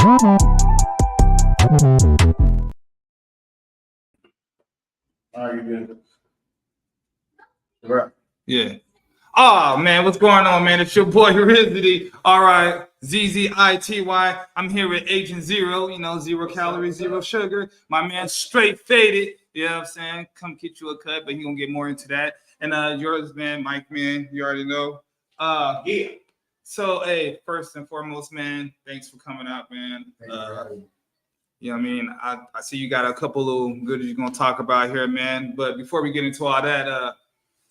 All right, you good. Right. Yeah. Oh man, what's going on, man? It's your boy Rizzy. All right, ZZITY. I'm here with Agent Zero. You know, 0 calories, 0 sugar. My man, straight faded. You know what I'm saying? Come get you a cut, but he gonna get more into that. And yours, man, Mike, man. You already know. Yeah. So, hey, first and foremost, man, thanks for coming out, man. You know what I mean? I see you got a couple little goodies you're gonna talk about here, man. But before we get into all that,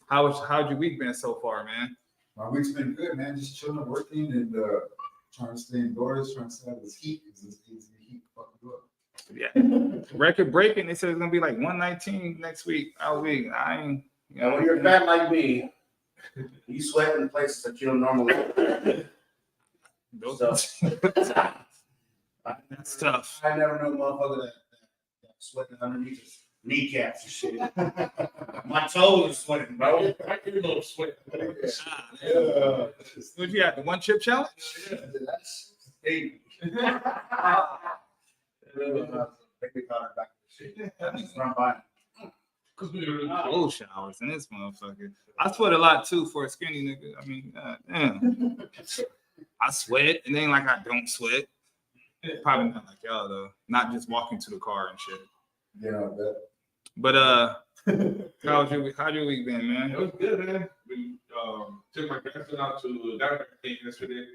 how's your week been so far, man? My week's been good, man. Just chilling, working, and trying to stay indoors, trying to stay out of this heat because this heat fucking up. Yeah, record breaking. They said it's gonna be like 119 next week. All week. I ain't. You know, When you're fat like me, you sweat in places that you don't normally. That's tough. I never know motherfucker that sweating underneath his kneecaps and shit. My toes are sweating, bro. I do a little sweat. What you have? The one chip challenge? That's hey. Cold showers in this motherfucker. I sweat a lot too for a skinny nigga. I mean, damn. I sweat, and then like I don't sweat. Probably not like y'all though. Not just walking to the car and shit. Yeah, I bet. But how's your week been, man? It was good, man. We took my grandson out to the Dodgers game yesterday.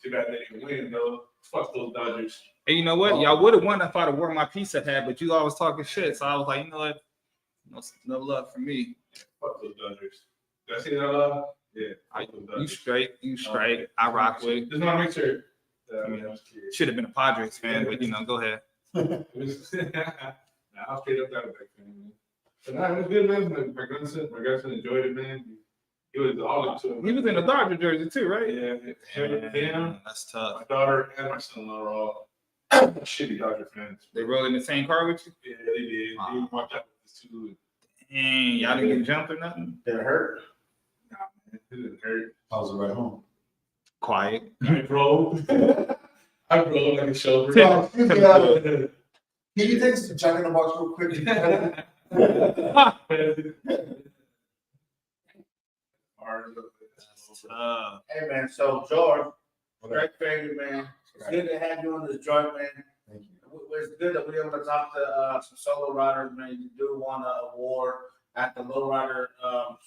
Too bad they didn't win, though. Fuck those Dodgers. And you know what? Y'all would have won if I'd have worn my pizza hat, but you always talking shit. So I was like, you know what? No love for me. Fuck those Dodgers. Did I say that? Yeah. You straight. I rock with it. Just want to make sure. Should have been a Padres fan, but you know, go ahead. I'll straight up Diamondback fan, man. But nah, it was good, man. My grandson enjoyed it, man. He was all into it. He was in the Dodger jersey too, right? Yeah. That's tough. My daughter and my son-in-law are all shitty Dodger fans. They rode in the same car with you? Yeah, they did. Wow. They walked out with this too. Dang, y'all didn't get jumped or nothing? Did it hurt? Nah, man, it didn't hurt. I was right home. Quiet. I drove like a chauffeur. Can you take us to Jack in the Box real quick? Hey man, so George, great favorite man. It's good to have you on this joint, man. Thank you. It's good that we're able to talk to some solo riders, man. You do won an award at the Low Rider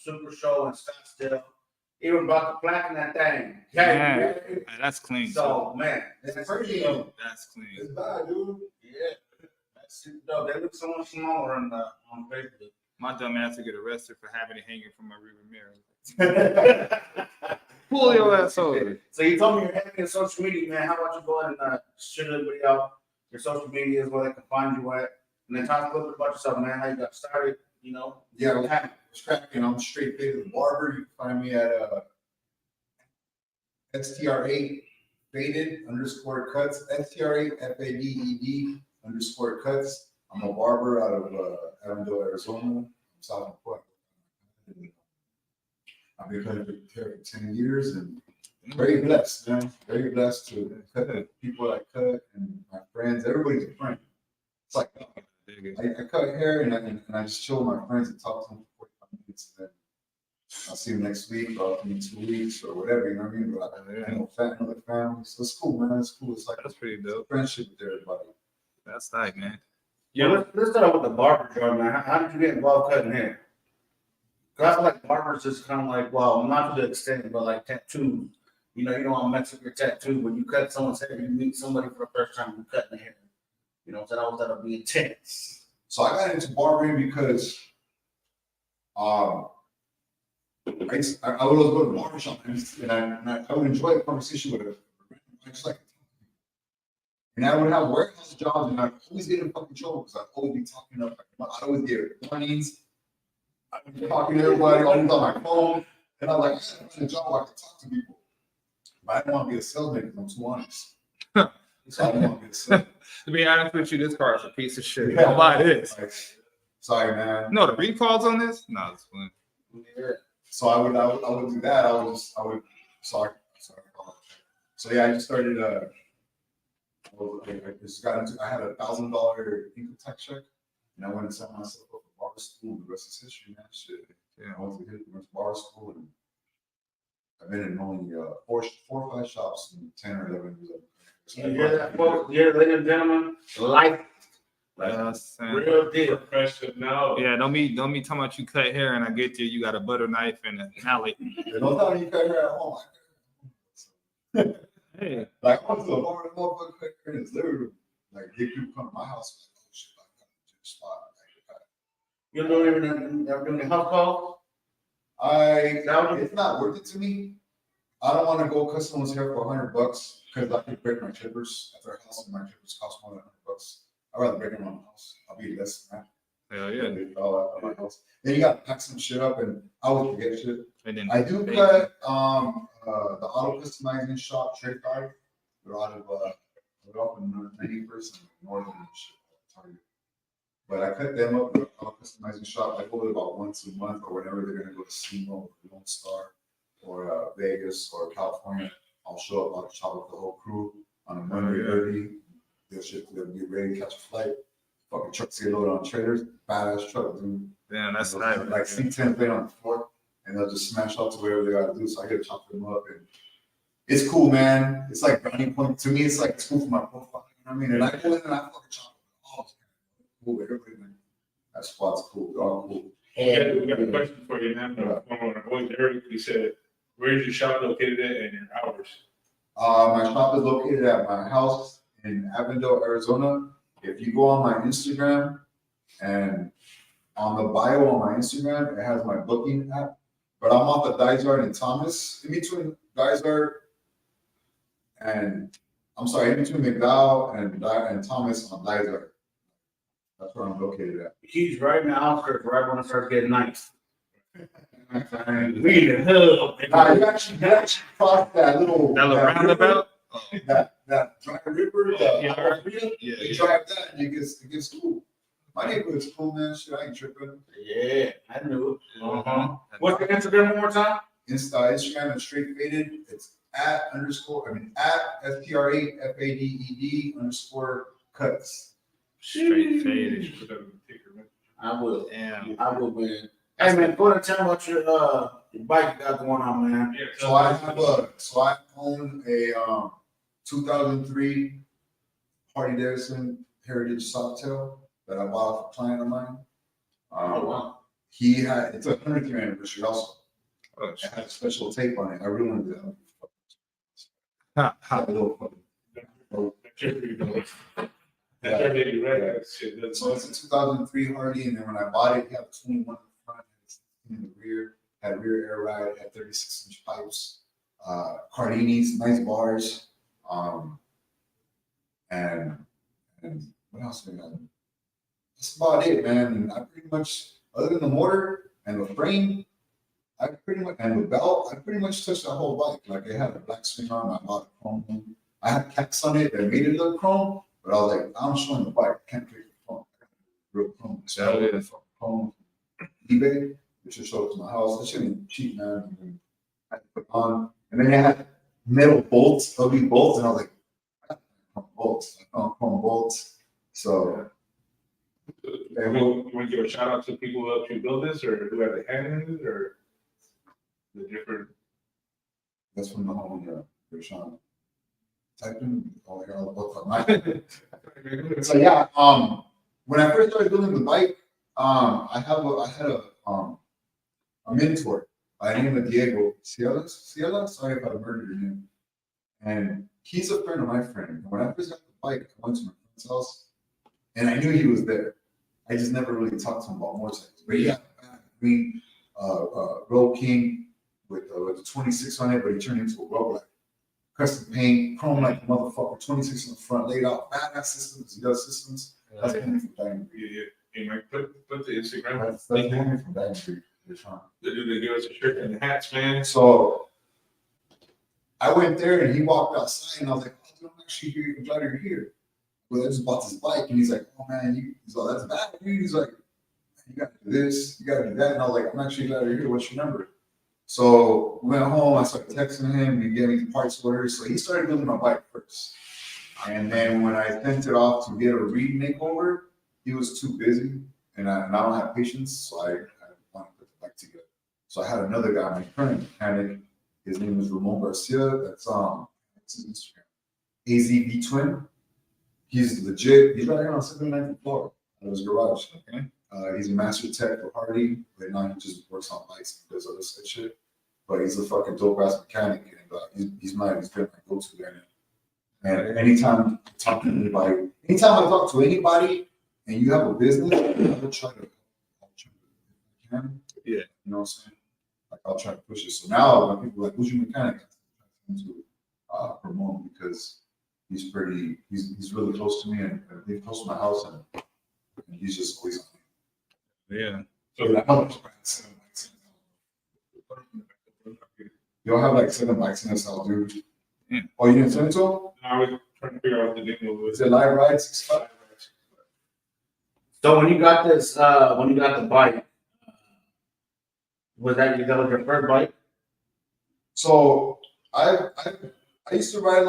Super Show in Scottsdale. Even brought the plaque in that thing. Man, that's clean. So man, It's pretty. That's clean. It's bad, dude. Yeah, that's it. No, they look so much smaller on Facebook. My dumb ass to get arrested for having it hanging from my rearview mirror. Pull your ass over. So you told me you're having a social media, man. How about you go ahead and shoot everybody out? Your social media is where they can find you at. And then talk a little bit about yourself, man. How you got started, you know? Yeah, it's cracking. I'm straight faded barber. You can find me at STR8 faded _ cuts. STR8 FADED _ cuts. I'm a barber out of Avondale, Arizona. I'm South Point. I've been cutting hair for 10 years and very blessed, man. Very blessed to cut the people I cut and my friends. Everybody's a friend. It's like I cut hair and I just chill with my friends and talk to them for 45 minutes. And then I'll see them next week or in 2 weeks or whatever, you know what I mean? But I know another family. So it's cool, man. It's cool. It's like That's pretty dope. Friendship with everybody. That's tight, man. Yeah, let's start with the barber job, man. How did you get involved cutting hair? Because I feel like barbers is kind of like, well, not to the extent, but like tattoos. You know, you don't want to mess with your tattoo. When you cut someone's hair, you meet somebody for the first time, you cutting the hair. You know, so that'll be intense. So I got into barbering because I would always go to the barbershop and I would enjoy a conversation with I just like, and I would have warehouse jobs and I'd always get in fucking trouble because I'd always be talking up. I'd always get warnings. I'd be talking to everybody, always on my phone. And I'm like, I gotta find a job where I can talk to people. But I didn't want to be a salesman because I'm too honest. So I didn't want to be a salesman. To be honest with you, this car is a piece of shit. Yeah. Don't buy this. Like, sorry, man. No, the recalls on this? No, it's fun. Yeah. So I would do that. I would sorry. So yeah, I just started I just got into. I had $1,000 income tax check, and I went and signed myself up for barber school. And the rest is history, man. Shit. Yeah. I went to barber school, and I've been in only 4 or 5 shops in 10 or 11 years. You hear that, folks? You hear, ladies and gentlemen? Life, real deal. Professional. Yeah, don't be talking about you cut hair and I get there, you got a butter knife and a mallet. They don't tell you cut hair at home. Hey, Like, I went to a barber, motherfucker cut hair, and it's literally like, they people come to my house, like, oh shit, I got to the spot. You don't even never doing the house call? It's not worth it to me. I don't want to go cut someone's hair for $100 because I could break my clippers at their house, and my clippers cost more than $100. I'd rather break them on the house. I'll be less than that. hell yeah. They fall out of my house. Then you got to pack some shit up, and I would forget shit. And then I do cut the auto customizing shop Trade 5. They're out of in 91st and Northern and shit. Target. But I cut them up with auto customizing shop. I go there about once a month or whenever they're gonna go to SEMO or Lone Star or Vegas or California. I'll show up, I'll chop up the whole crew on a Monday early. They'll be ready to catch a flight. Fucking trucks get loaded on trailers. Badass truck, dude. damn, that's Like nice. C10 laying on the floor, and they'll just smash out to whatever they gotta do. So I get to chop them up, and it's cool, man. It's like brownie point to me. It's like it's cool for my profile. You know what I mean? And I go in and I fucking chop them. Oh, cool. Everybody, man. That spot's cool. They're all cool. We got a question for you now. One of our boys, Eric, he said, where's your shop located at and your hours? My shop is located at my house in Avondale, Arizona. If you go on my Instagram and on the bio on my Instagram, it has my booking app. But I'm off of Dysart and Thomas, in between Dysart and in between McDowell and Thomas on Dysart. That's where I'm located at. He's right in the outskirts, right when it starts getting nice. We in the hub. You actually crossed that little roundabout? that dry river. Yeah. You drive that and it gets cool. My neighborhood's cool, man. Shit, I ain't tripping. Yeah, I knew it. What's the Instagram one more time? Instagram is straight faded. It's at SPRAFADED_cuts. Straight faded. I will. Damn. I will, man. Hey, man, go ahead and tell me what your bike you got going on, man. So I own a 2003 Harley Davidson Heritage Softail that I bought off a client of mine. Wow. It's a 100th year anniversary also. Oh, It had a special tape on it. I really wanted to Ha, ha. have a little fun. So it's a 2003 Harley, and then when I bought it, it had a 21 in the front, in the rear, had rear air ride, had 36-inch pipes, Cardinis, nice bars, and what else we got? That's about it, man. And I pretty much, other than the motor and the frame, and the belt, I pretty much touched that whole bike. Like it had a black swing arm, I bought a chrome. I had cacks on it that made it look chrome, but I was like, I'm showing the bike, I can't pick the chrome. Real chrome. So I ordered from chrome eBay, which should show up to my house. That shit ain't cheap, man. And I had to put it on. And then they had metal bolts, LB bolts, and I was like, I got chrome bolts. I found chrome bolts. So You want to give a shout out to people who helped you build this, or who had the hand in it, or the different? that's from the home, Sean. Type in all here, I'll look on my. So yeah, when I first started building the bike, I had a mentor by the name of Diego Ciela. Sorry if I murdered your name. And he's a friend of my friend. When I first got the bike, I went to my friend's house, and I knew he was there. I just never really talked to him about motorcycles. But yeah, green Road King with the 26 on it, but he turned into a Road Black. Custom paint, chrome like a motherfucker, 26 in the front, laid out, badass systems. He does systems. That's Henry from Diamond Creek. Yeah. You might put the Instagram. That's Henry from Diamond Creek. They give us a shirt and hats, man. So I went there and he walked outside and I was like, oh, dude, I'm actually here. I'm glad you're here. Well, I just bought this bike and he's like, oh man, he's like, that's bad, dude. He's like, you got to do this, you got to do that. And I was like, I'm actually glad you're here. What's your number? So we went home. I started texting him. He gave me the parts orders. So he started building my bike first. And then when I sent it off to get a remake over, he was too busy, and I don't have patience, so I want to put it back together. So I had another guy, my current mechanic. His name is Ramon Garcia. That's his Instagram. AZV Twin. He's legit. He's right here on 79th floor of his garage. Okay. He's a master tech for Hardy. Right now he just works on bikes and does other shit. But he's a fucking dope ass mechanic, and he's been my go-to guy. And anytime I talk to anybody, and you have a business, I will try to, if I can. Yeah. You know what I'm saying? Like I'll try to push it. So now when people are like, who's your mechanic? I tend to promote him because he's really close to me and he's close to my house and he's just always on me. Yeah. So that helps. You don't have like 7 bikes in this house, dude. Yeah. Oh, you didn't send it to him? I was trying to figure out what the name was. Is it Live Ride 65? So when you got this, when you got the bike, was that your first bike? So I used to ride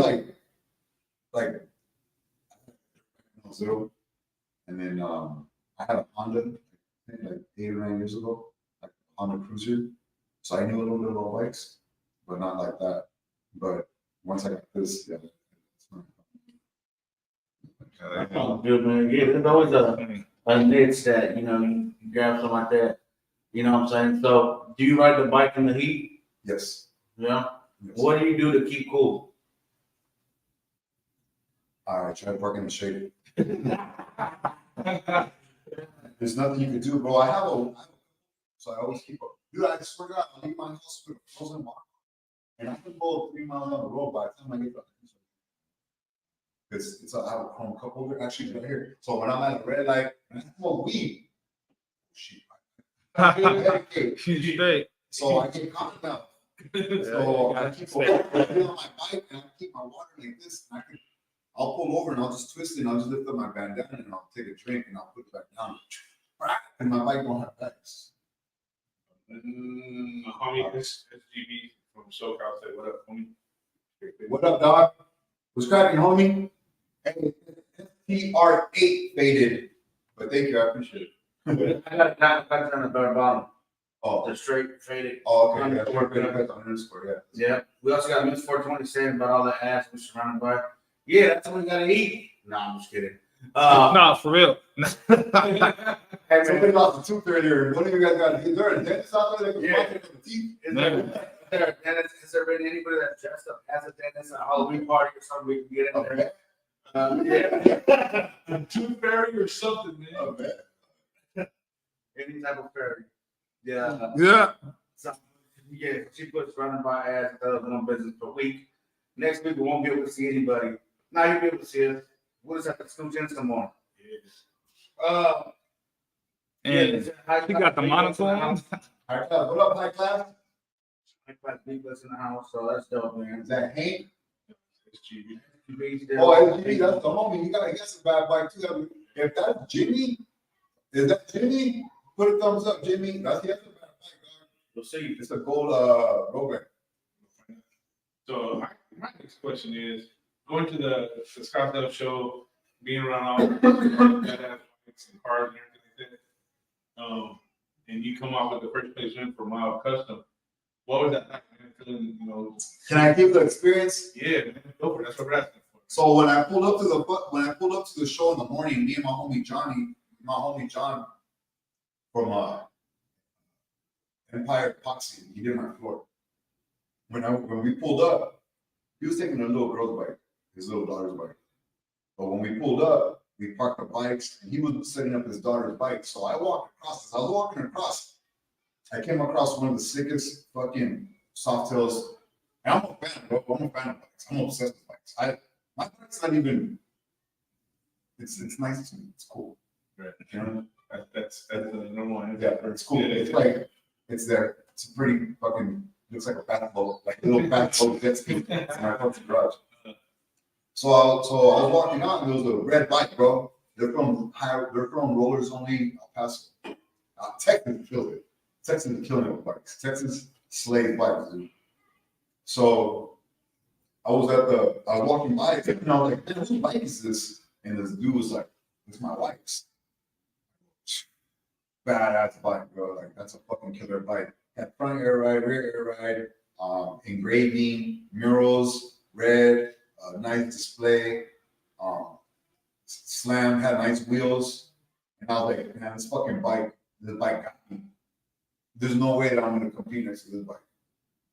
like zero, and then I had a Honda, I think like 8 or 9 years ago, like a Honda Cruiser. So I knew a little bit about bikes, but not like that. But once I got this, yeah. Oh, good man. Yeah, there's always a niche that you grab something like that. You know what I'm saying? So do you ride the bike in the heat? Yes. Yeah. Yes. What do you do to keep cool? I try to park in the shade. There's nothing you can do, bro. I have a so I always keep up. Dude, I swear to God, I leave my house with a frozen water. And I can go 3 miles down the road by the time I get back. Because I have a chrome cup holder, actually right here. So when I'm at a red light, and I smoke weed, shit. She's straight. So I get caught now. So I keep on my bike and I keep my water like this. And I'll pull over and I'll just twist it and I'll just lift up my bandana and I'll take a drink and I'll put it back down. And my bike don't have bags. Homie, this SGB from SoCal said, "What up, homie?" What up, dog? What's cracking, homie? Hey, STR8 faded. But thank you, I appreciate it. I got it on the bare bottom. Oh, The straight faded. oh, okay. Yeah, underscore, yeah. Yeah. We also got Miss 420 saying about all the ass we're surrounded by. Yeah, that's what we gotta eat. Nah, I'm just kidding. Nah, for real. Hey, Something man, about the tooth earlier. What do you guys got? Is there a dentist out there that can Yeah. find the teeth? has there been anybody that dressed up as a dentist at a Halloween party or something we can get in there? Okay. Yeah. A tooth fairy or something, man. Okay. Any type of fairy. Yeah. Yeah. So, yeah, she puts running by ass on business for a week. Next week we won't be able to see anybody. Now you'll be able to see us. We'll just have to scooch in some more. And he got the monochrome. High class. What up, high class? High class people in the house, so that's dope, man. Is that Hank? SGB. Oh, SGB, that's the homie. He got a bad bike too. If that's Jimmy, is that Jimmy? Put a thumbs up, Jimmy. He has a bad bike, dog. We'll see. It's a gold road bike. So my next question is going to the Scottsdale show, being around all the badass bikes and cars and everything like that. And you come out with the first place win for Mile Custom. What was that like, man? Feeling, Can I give the experience? yeah, man, go for it. That's what we're asking for. So when I pulled up to the show in the morning, me and my homie John from Empire Epoxy, he did my floor. When we pulled up, he was taking a little girl's bike, his little daughter's bike. But when we pulled up, we parked the bikes, and he was setting up his daughter's bike. So I walked across. As I was walking across, I came across one of the sickest fucking Softails. And I'm a fan, bro. I'm a fan of bikes. I'm obsessed with bikes. My bike's not even. It's nice to me. It's cool. Right. You know? That's the number one. Yeah, it's cool. Yeah, It's yeah. like it's there. It's a pretty fucking looks like a bat boat, like a little bat boat jet ski. It's in our fucking garage. So I was walking out and there was a red bike, bro. They're from Rollers Only El Paso. Texas killed it. Texas is killing it with bikes. Texas slave bikes, dude. So I was walking by and I was like, "Man, whose bike is this?" And this dude was like, "It's my wife's." Badass bike, bro. Like that's a fucking killer bike. Had front air ride, rear air ride, engraving, murals, red, nice display, slam, had nice wheels. And I was like, man, this bike got me. There's no way that I'm gonna compete next to this bike.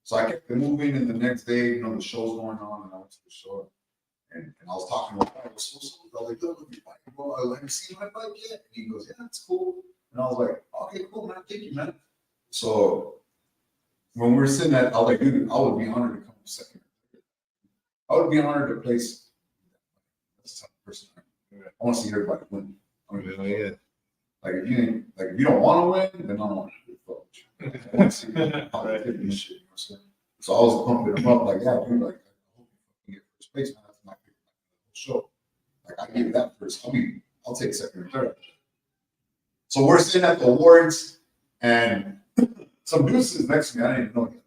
So I kept moving, and the next day, the show's going on, and I went to the show, and I was talking to him. I was like, look at your bike, bro. Have you seen my bike yet? And he goes, yeah, it's cool. And I was like, okay, cool, man. Thank you, man. So when we were sitting at, I was like, dude, I would be honored to come second. I would be honored to place. That's the type of person I am. I want to see everybody win. Yeah. Like if you don't want to win, then I don't want to do it. I want to see positivity and shit. You know what I'm saying? So I was pumping him up, like, yeah, dude, like, I hope you get first place, man. That's my show. Like, I give that first. I'll take second or third. So we're sitting at the awards, and some dude sits next to me. I didn't even know him.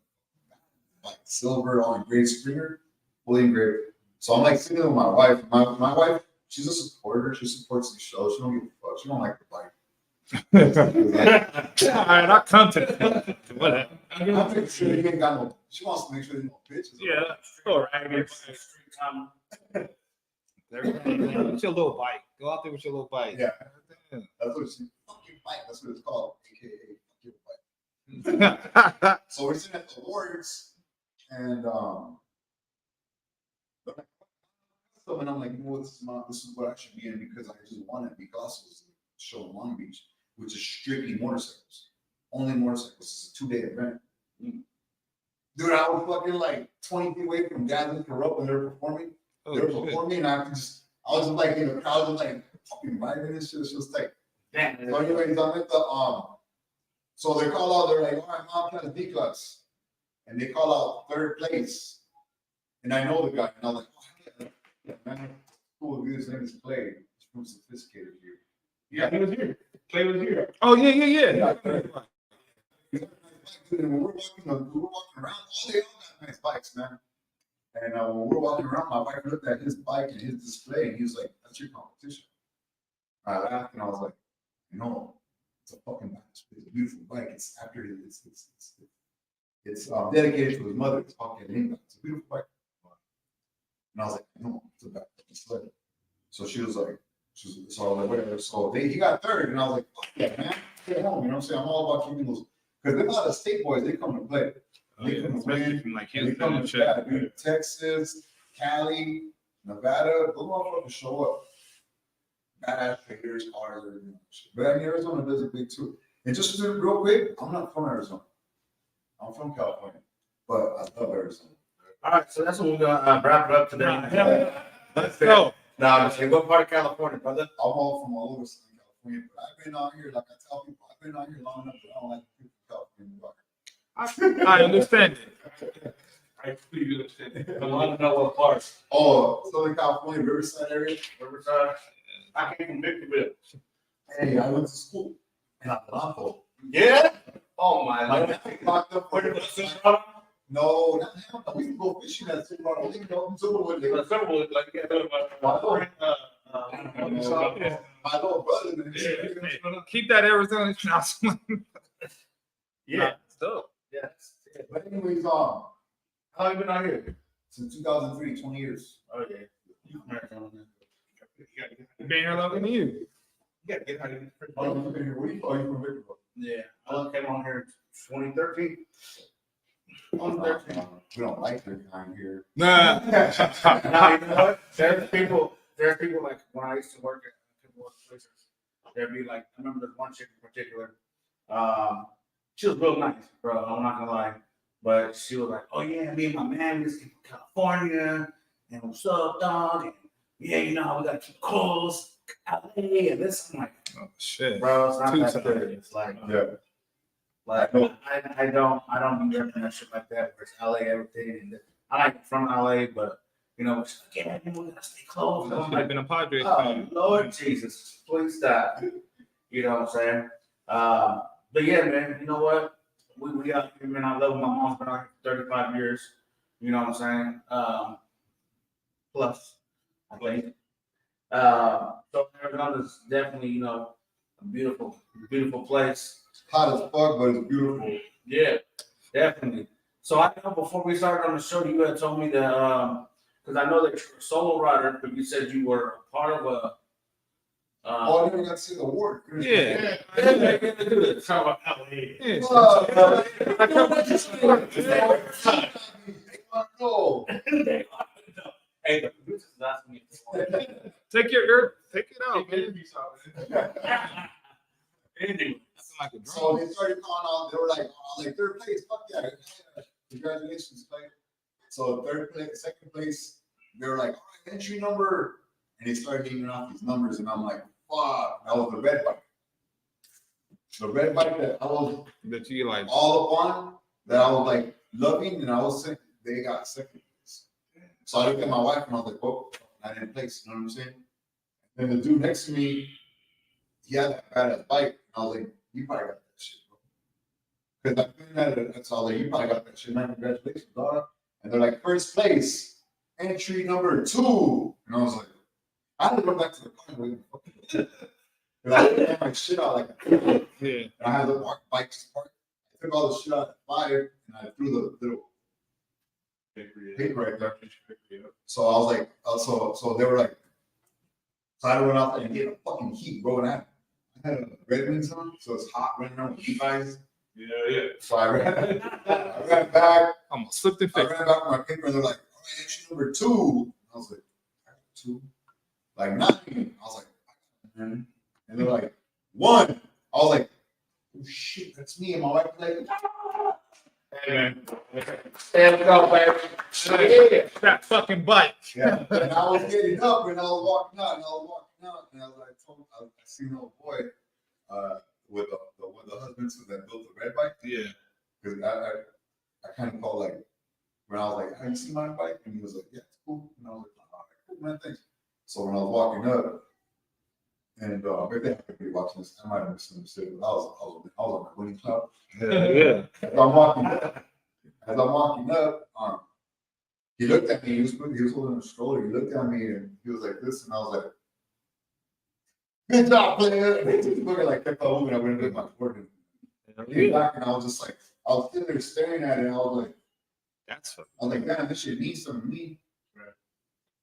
Like silver on engraved Springer, fully engraved. So I'm like sitting with my wife. My wife, she's a supporter. She supports the show. She don't give a fuck. She don't like the bike. All right, I'll come to that. Whatever. I'm making sure you ain't got no. She wants to make sure there's no bitches. Yeah, that's all right. What's your little bike? Go out there with your little bike. Yeah. That's what she. Fuck your bike. That's what it's called. AKA fuck your bike. So we're sitting at the awards, and I'm like, this is what I should be in because I just won it because it was a show in Long Beach, which is strictly motorcycles, only motorcycles. It's a 2-day event. Dude, I was fucking like 20 feet away from guys that were up when they were performing. They were performing, and I was just like in the crowd, just like fucking vibing and shit. It's just like, so anyways, I'm at the so they call out, they're like, all right, mom, class, B class, and they call out third place, and I know the guy, and I'm like, oh, yeah, man, cool, dude, his name is Clay. He's from Sophisticated here. Yeah, he was here. Clay was here. Oh yeah. And when we're walking around, they all got nice bikes, man. And when we're walking around, my wife looked at his bike and his display, and he was like, "That's your competition." I laughed, and I was like, "No, it's a fucking bike. It's a beautiful bike. It's after it's dedicated to his mother. It's fucking Linda. It's a beautiful bike." And I was like, "No, it's a bike. It's sled." So she was like, so I was like, whatever. So he got third, and I was like, "Fuck yeah, man, stay home." You know what I'm saying? I'm all about keeping those because they're not the state boys. They come to play. They come to win. From like They come to dude, Texas, Cali, Nevada, those motherfuckers show up. Badass traders, cars, everything. But I mean, Arizona does it big too. And just real quick, I'm not from Arizona. I'm from California, but I love Arizona. All right, so that's what we're gonna wrap it up today. Let's go. No, I'm just saying, what part of California, brother? I'm all from all over Southern California, but I've been out here, like I tell people, I've been out here long enough that I don't like the people from California. I understand it. I completely understand. I want to know what part. Oh, Southern California, Riverside area. Riverside. I came from Victorville. Hey, I went to school in Atlanta. Yeah? Oh my My God. dad locked up for No, not now. We can go fishing at Silverwood Lake. Silverwood Lake. My little brother. Man. Keep that Arizona. Yeah. Dope. Yeah. But anyways, How long you been out here? since 2003, 20 years. Oh yeah. You from Arizona, man. Been here longer than you. You gotta get out of here. Oh, you been here? Where you from Victorville? Yeah. I came on here in 2013. 2013. We don't like their kind here. Nah. Now you know what? There's people like when I used to work at people places, there'd be like, I remember there's one chick in particular. She was real nice, bro. I'm not gonna lie. But she was like, "Oh yeah, me and my man, we just came from California, and what's up, dog? And yeah, you know, we gotta keep close, LA, and this." I'm like, Oh shit. bro, it's not Too that sad. serious. It's like, Yeah. like I don't be ripping that shit like that. Where it's LA, everything. And I like from LA, but you know, it's like, yeah, man, we gotta stay close. I'm I've like, been a Padres oh fan. Lord Jesus, please stop. You know what I'm saying? But yeah, man, you know what? We out here, man. I love my mom's been out here for 35 years. You know what I'm saying? plus, I think. So Arizona's definitely, you know, a beautiful place. It's hot as fuck, but it's beautiful. Yeah, definitely. So I know before we started on the show, you had told me that because I know that you're a solo rider, but you said you were a part of a. Oh, I never got to see the award. Yeah. Talk about LA. Yeah. No. Hey, the producers asking me if they want. Take it out, man. Anyway, Like a So drone. they started calling out. They were like, oh, like third place. Fuck yeah! Congratulations, Clay. So third place, second place. They were like, all right, entry number, and they started naming off these numbers, and I'm like, fuck. That was the red bike. The red bike that I was That you like. all up on, that I was like loving, and I was saying they got second place. So I looked at my wife and I was like, oh, I didn't place. You know what I'm saying? And the dude next to me, he had that badass bike, and I was like, you probably got that shit, bro. Because I've been at it, so I was like, you probably got that shit, man. Congratulations, dog. And they're like, first place, entry number 2. And I was like, I had to go back to the car and wait. Because I had my shit out like that. Yeah. And I had the bikes parked. I took all the shit out of the fire and I threw the little paper right there. So I was like, so they were like, so I went out there and hit a fucking heat, bro. And I had a Red Wings on, so it's hot running around with you guys. Yeah. So I ran back. Almost slipped and I fixed. ran back with my paper and they're like, all right, entry number 2. I was like, I got 2. Like 9. I was like, and they're like, 1. I was like, oh shit, that's me. And my wife was like, Hey, man. there we go, baby. Yeah. That fucking bike. yeah. And I was getting up and I was walking out and I was like, I seen a boy with the husbands that built the red bike. Yeah. Because I kind of called like, when I was like, have you seen my bike? And he was like, yeah, it's cool. And I was like, all right, cool, man, thanks. So when I was walking up, and maybe I could be watching this, I might have misunderstood, but I was on my winning club. Yeah. As I'm walking up, he looked at me. He was holding a stroller. He looked at me and he was like this, and I was like, "Good job, player." And he just looked like kept on moving. I went and did my work. And came back, and I was just like, I was sitting there staring at it. And I was like, damn, this shit needs some of me.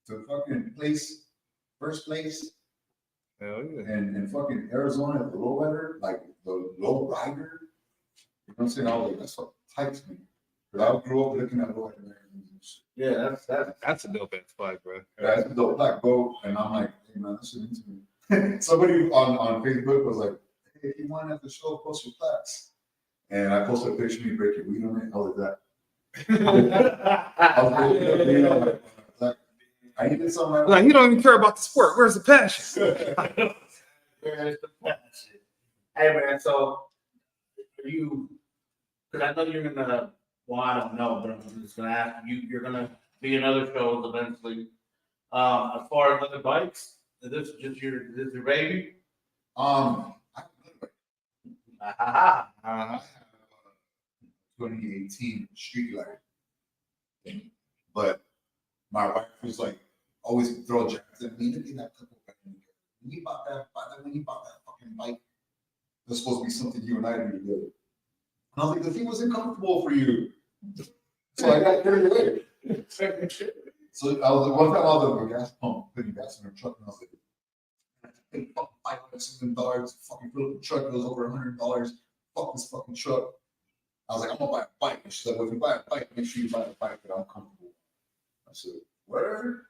To fucking place, first place. Hell yeah. And fucking Arizona at the low weather, like the low rider. You know what I'm saying? I was like, that's what types me. Because I grew up looking at low rider magazines and shit. Yeah, That's a dope ass bike, bro. That's the dope black boat. And I'm like, hey man, this shit into me. Somebody on Facebook was like, hey, if you want at the show, post your plaques. And I posted a picture of me breaking weed on it. I was like that. I was breaking weed on it. I even saw my Like, he don't even care about the sport. Where's the passion? Where's the passion? Hey man, so are you? Because I know you're gonna. Well, I don't know, but I'm just gonna ask you. You're gonna be in other shows eventually. As far as other bikes, is this just your baby? I Ah, Uh-huh. 2018 Street Glide. But my wife was like, always throw jabs at me. Look at that couple back in there. When you bought that fucking bike, that's supposed to be something you and I do together. And I was like, the thing wasn't comfortable for you. So I got carried away. So I was like, one time I was at the gas pump putting gas in her truck, and I was like, hey, fucking $500 fucking fill up the truck, it was over $100. Fuck this fucking truck. I was like, I'm gonna buy a bike. And she's like, well, if you buy a bike, make sure you buy a bike that I'm comfortable. I said, whatever.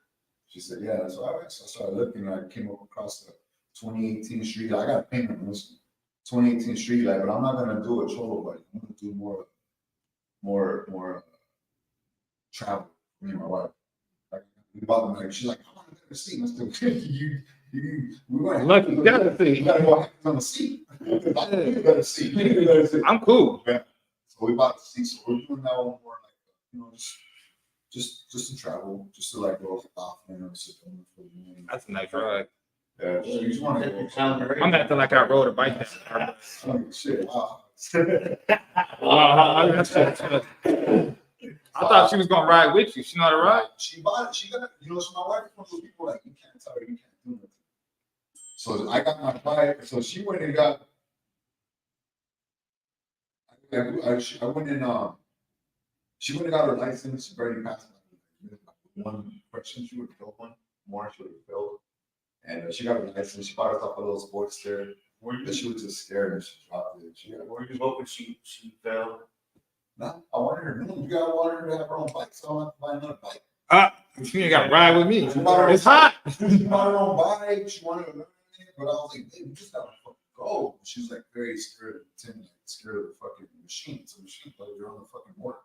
She said, yeah, that's all right. So I started looking, and I came up across the 2018 Street Glide. I got a payment on this 2018 Street Glide, but I'm not gonna do a cholo bike. I'm gonna do more travel for me and my wife. Like we bought them, like she's like, I want to better seat. I said, we want to Lucky, gotta see. You gotta go on the seat. You better see. You better see. I'm cool. So we bought the seat. So we're doing that one more like, you know, just to travel, just to like go to the bathroom and sit down for the morning. That's a nice ride. Yeah, you just want to go. I'm acting like I rode a bike that Oh, shit, wow. I thought she was gonna ride with you. She not a ride. She bought it. She got it. You know, so my wife is one of those people like, you can't tell her, you can't do nothing. So I got my bike. So she went and got. I went in. She went and got her license. She already passed one question. She would have failed one more. She would have failed. And she got her license. She bought herself a little Sportster. But she was just scared and she dropped it. She got, Were you hoping she failed? no, I wanted her. No, you gotta want her to have her own bike. So I don't have to buy another bike. She ain't got to ride with me. She bought her It's hot. She bought her own bike. She wanted to learn it, but I was like, hey, we just gotta fucking go. She's like very scared of Tim, like scared of the fucking machine. It's a machine, but you're on the fucking board.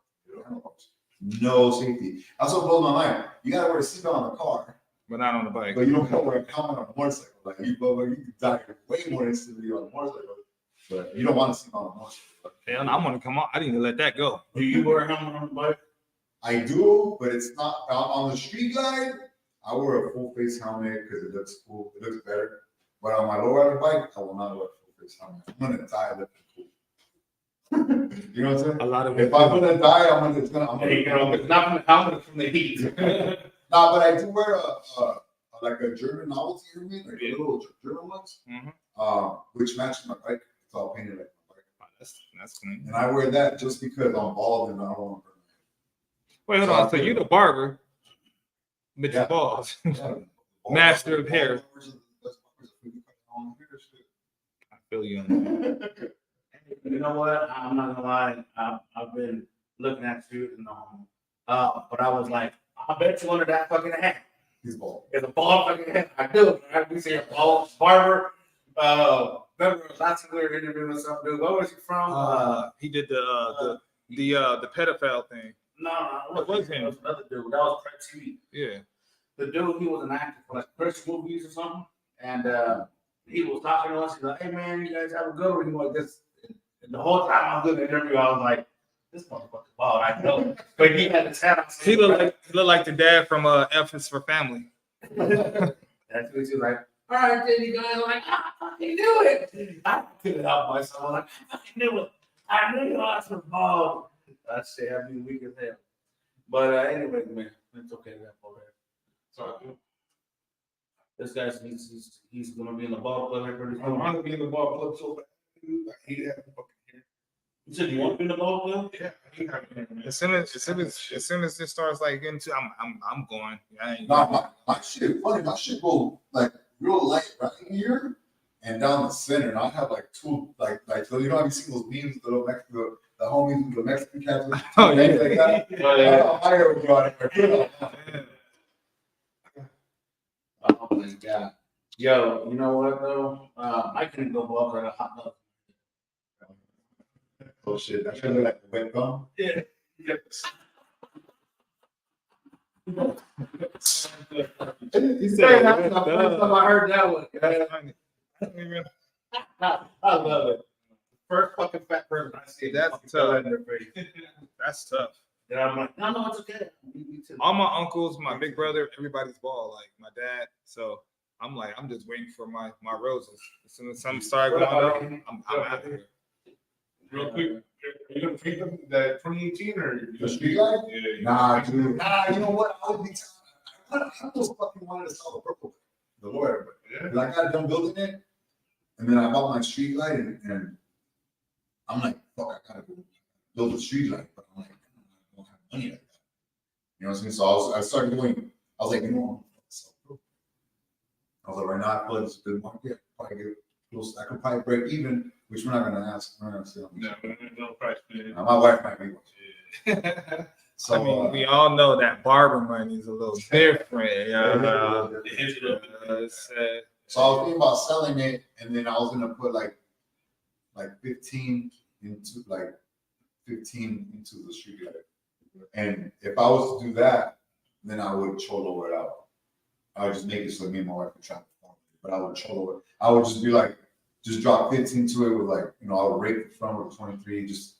No safety. That's what blows my mind. You gotta wear a seatbelt on the car, But not on the bike. but you don't gotta wear a helmet on a motorcycle. Like you can die way more instantly on a motorcycle, but you don't want to seatbelt on a motorcycle. Hell, no, I'm gonna come on. I need to let that go. Do you wear a helmet on the bike? I do, but it's not on the street glide. I wear a full face helmet because it looks cool. It looks better. But on my low rider bike, I will not wear a full face helmet. I'm gonna die looking cool. You know what I'm saying? A lot of If I'm gonna die, I'm There you go. It's not from the helmet, it's from the heat. Nah, but I do wear like a German novelty helmet, like the little German ones, which matches my bike. It's all painted like my bike. That's clean. And I wear that just because I'm bald and I don't want to burn Wait, hold on. So you the barber, but your Yeah. balls. my hair. Master of hair. I feel you on that. You know what? I'm not gonna lie. I've been looking at you and but I was like, I bet you under that fucking hat. He's bald. It's a bald fucking hat. I do. Right? We say a bald barber. Remember last time we were interviewing some dude. Where was he from? He did the pedophile thing. No, What was him? It was another dude. That was Craig TV. Yeah. The dude, he was an actor for like Christian movies or something, and he was talking to us. He's like, "Hey man, you guys have a good one." Like this, and the whole time I was doing the interview, I was like, "This motherfucker bald." I know, but he had his hat on. He looked like the dad from F is for Family. That's what he was like. All right, then you guys like, I fucking knew it. I couldn't help myself. I was like, I fucking knew it. I knew your ass was bald. That shit had me weak as hell. But anyway, man, it's okay. That over there. So this guy's he's gonna be in the ball club here pretty I soon. want to be in the ball club so bad. I hate having fucking hair. You said you want to be in the ball club? Yeah, I hate having hair, man. As soon as this starts like getting to, I'm going. I ain't Nah, my shit funny. My shit go like real light right here and down the center. And I have like two like so you know how you see those memes, the homies with the Mexican cats with Oh, yeah. like that? Yeah. I hair would go out there. Oh my god. Yo, you know what though? I couldn't go ball club. Hot dog. Oh shit, that should look like a wet gum. Yeah. He Hey, that's the first time I heard that one. I love it. First fucking fat person I see. That's fucking tough. fell in their face. That's tough. And I'm like, no, it's okay. Me too. All my uncles, my big brother, everybody's bald. Like my dad. So I'm just waiting for my roses. As soon as some start going up, I'm out here. Real quick, are you gonna paint them that 2018 or The street light? Yeah, Nah, dude. Nah, you know what? I would be I almost fucking wanted to sell the purple. The lawyer, yeah. but I got done building it, and then I bought my street light, and I'm like, fuck, I gotta build a street light, but I'm like, I don't have money like that. You know what I'm saying? So I started doing. I was like, you know, I was like, right now I feel like it's a good market. Probably get close. I could probably break even, which we're not gonna ask. We're not gonna say. No price, man. My wife might be one. Yeah. So I mean, we all know that barber money is a little different. So I was thinking about selling it, and then I was gonna put like 15 into the street light. And if I was to do that, then I would cholo it out. I would just make it so me and my wife could try to perform it. But I would cholo it. I would just be like, just drop 15 to it with like, you know, I would rake the front with 23, just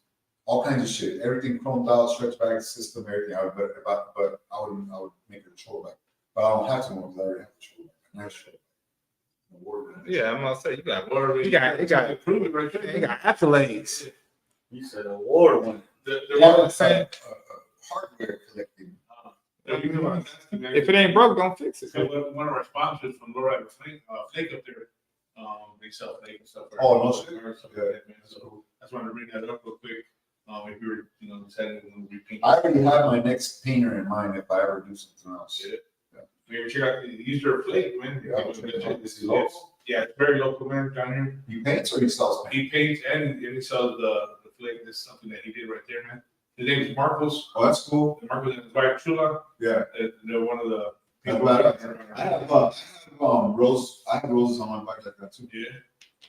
all kinds of shit. Everything chromed out, stretch back system, everything. But I would make it a cholo back. But I don't have to because I already have a cholo back. Nice shit. Yeah, I'm gonna say you got Prove it right there. you got accolades. You said award winner. The You know what I'm saying? hardware collecting. You know what, that's the man. If it ain't broke, don't fix it. So one of our sponsors from Lowrider Flake up there, they sell flake and stuff. Oh, no shit. Stuff like that, man. So that's why I'm bring that up real quick. If you're, deciding to repaint. I already have my next painter in mind if I ever do something else. Yeah. Maybe check out the Easter Flake, man. Yeah, I'll check it out. Is he local? Yeah, it's very local, man, down here. He paints or he sells paint? He paints and he sells the flake. This is something that he did right there, man. His name is Marcos. Oh, that's cool. Marcos and his wife Chula. Yeah. They're one of the That's people. badass. I have roses on my bike like that too. Yeah.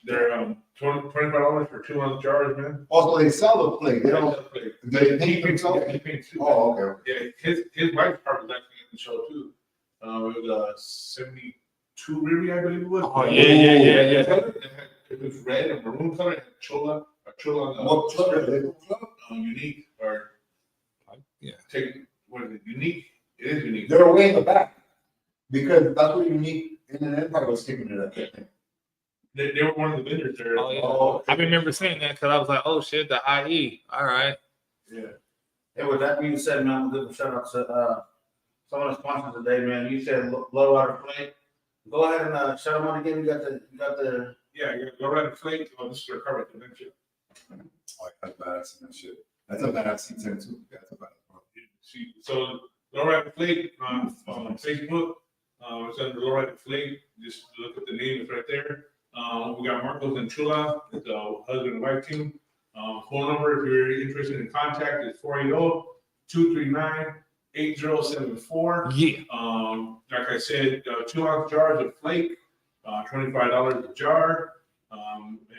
They're $25 for 200 jars, man. Also, they sell the plate. They don't. Flake. They paint themselves. Yeah, he paints too. Oh, okay. Yeah, his wife's part was actually in the show too. It was a 72 Riri, I believe it was. Oh, yeah. It was red and maroon color. It had Chola on the What color are they? unique or Yeah. what is it? Unique. It is unique. They're way in the back because that's what Unique Inland Empire was taking it at. They were one of the vendors there. Oh, yeah. Oh, I remember saying that because I was like, oh shit, the IE. All right. Yeah. Hey, with that being said, man, we'll give a shout out to some of the sponsors today, man. You said Lowrider Flake. Go ahead and shout them out again. You got the. Yeah, you go right to Flake. Oh, this is their cover convention. Oh, that's badass in that shit. That's a badass C10 too. Yeah, that's a badass. So Lowrider Flake on Facebook. It's under Lowrider Flake. Just look at the name. It's right there. We got Marcos and Chula. It's a husband and wife team. Phone number, if you're interested in contact, is 480-239-8074. Yeah. Like I said, 2-ounce jars of flake, $25 a jar.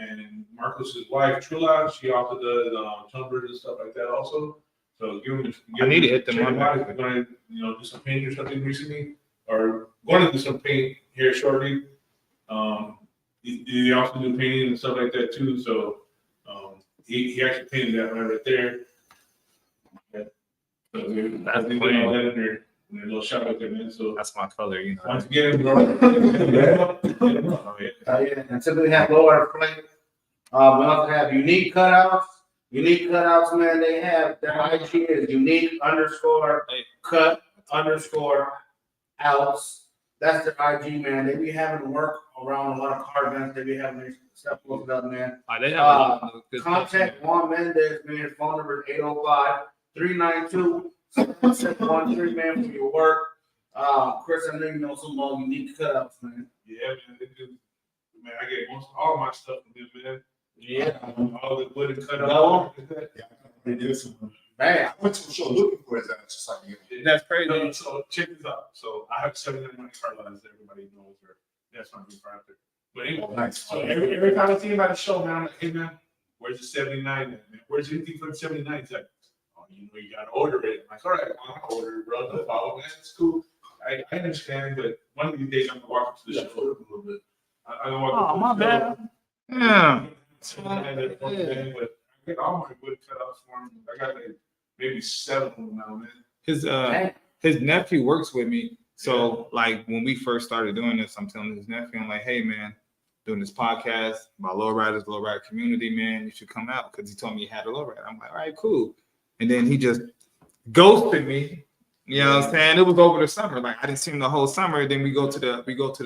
And Marcos's wife, Chula, she also does tumblers and stuff like that also. So I need to hit them check on out that. if you're going to, do some painting or something recently, or going to do some paint here shortly. He also do painting and stuff like that too. So he actually painted that right there. Yeah. So That's they did clean. all that in their little shop right there, man. So That's my color, you know. once again, Oh, yeah. Yeah, and typically have Lowrider Flake. We also have unique cutouts. Unique cutouts, man. They have their IG is unique_cut_outs. That's their IG, man. They be having work around a lot of car events. They be having their stuff posted up, man. They have a lot of good stuff. Contact Juan Mendez, man. Phone number is 805-392-7613, man, for your work. Chris, I know you know some more unique cutouts, man. yeah, man, they do. Man, I get all my stuff from them, man. Yeah. All the wooden Go cutouts. Yeah, they did some. Man. I went to a show looking for his ass, just like you. That's crazy. So check this out. So I have 79 car lines that everybody knows her. That's my big factor. But anyway, Nice. so every time I see him at a show, man, I'm like, hey man, where's the 79 then, man? Where's anything for the 79? He's like, oh, you gotta order it. I'm like, all right, I'll order it, bro. No problem, man. It's cool. I understand, but one of these days I'm gonna walk up to the show a little bit. I'm gonna walk up Oh, to the my show. bad. Yeah. But I get all my wood cutouts for him. I got like maybe 7 of them now, man. His nephew works with me. So like when we first started doing this, I'm telling his nephew, I'm like, hey man, doing this podcast about lowriders, lowrider community, man, you should come out because he told me he had a lowrider. I'm like, all right, cool. And then he just ghosted me. You know what I'm saying? It was over the summer. Like I didn't see him the whole summer. Then we go to the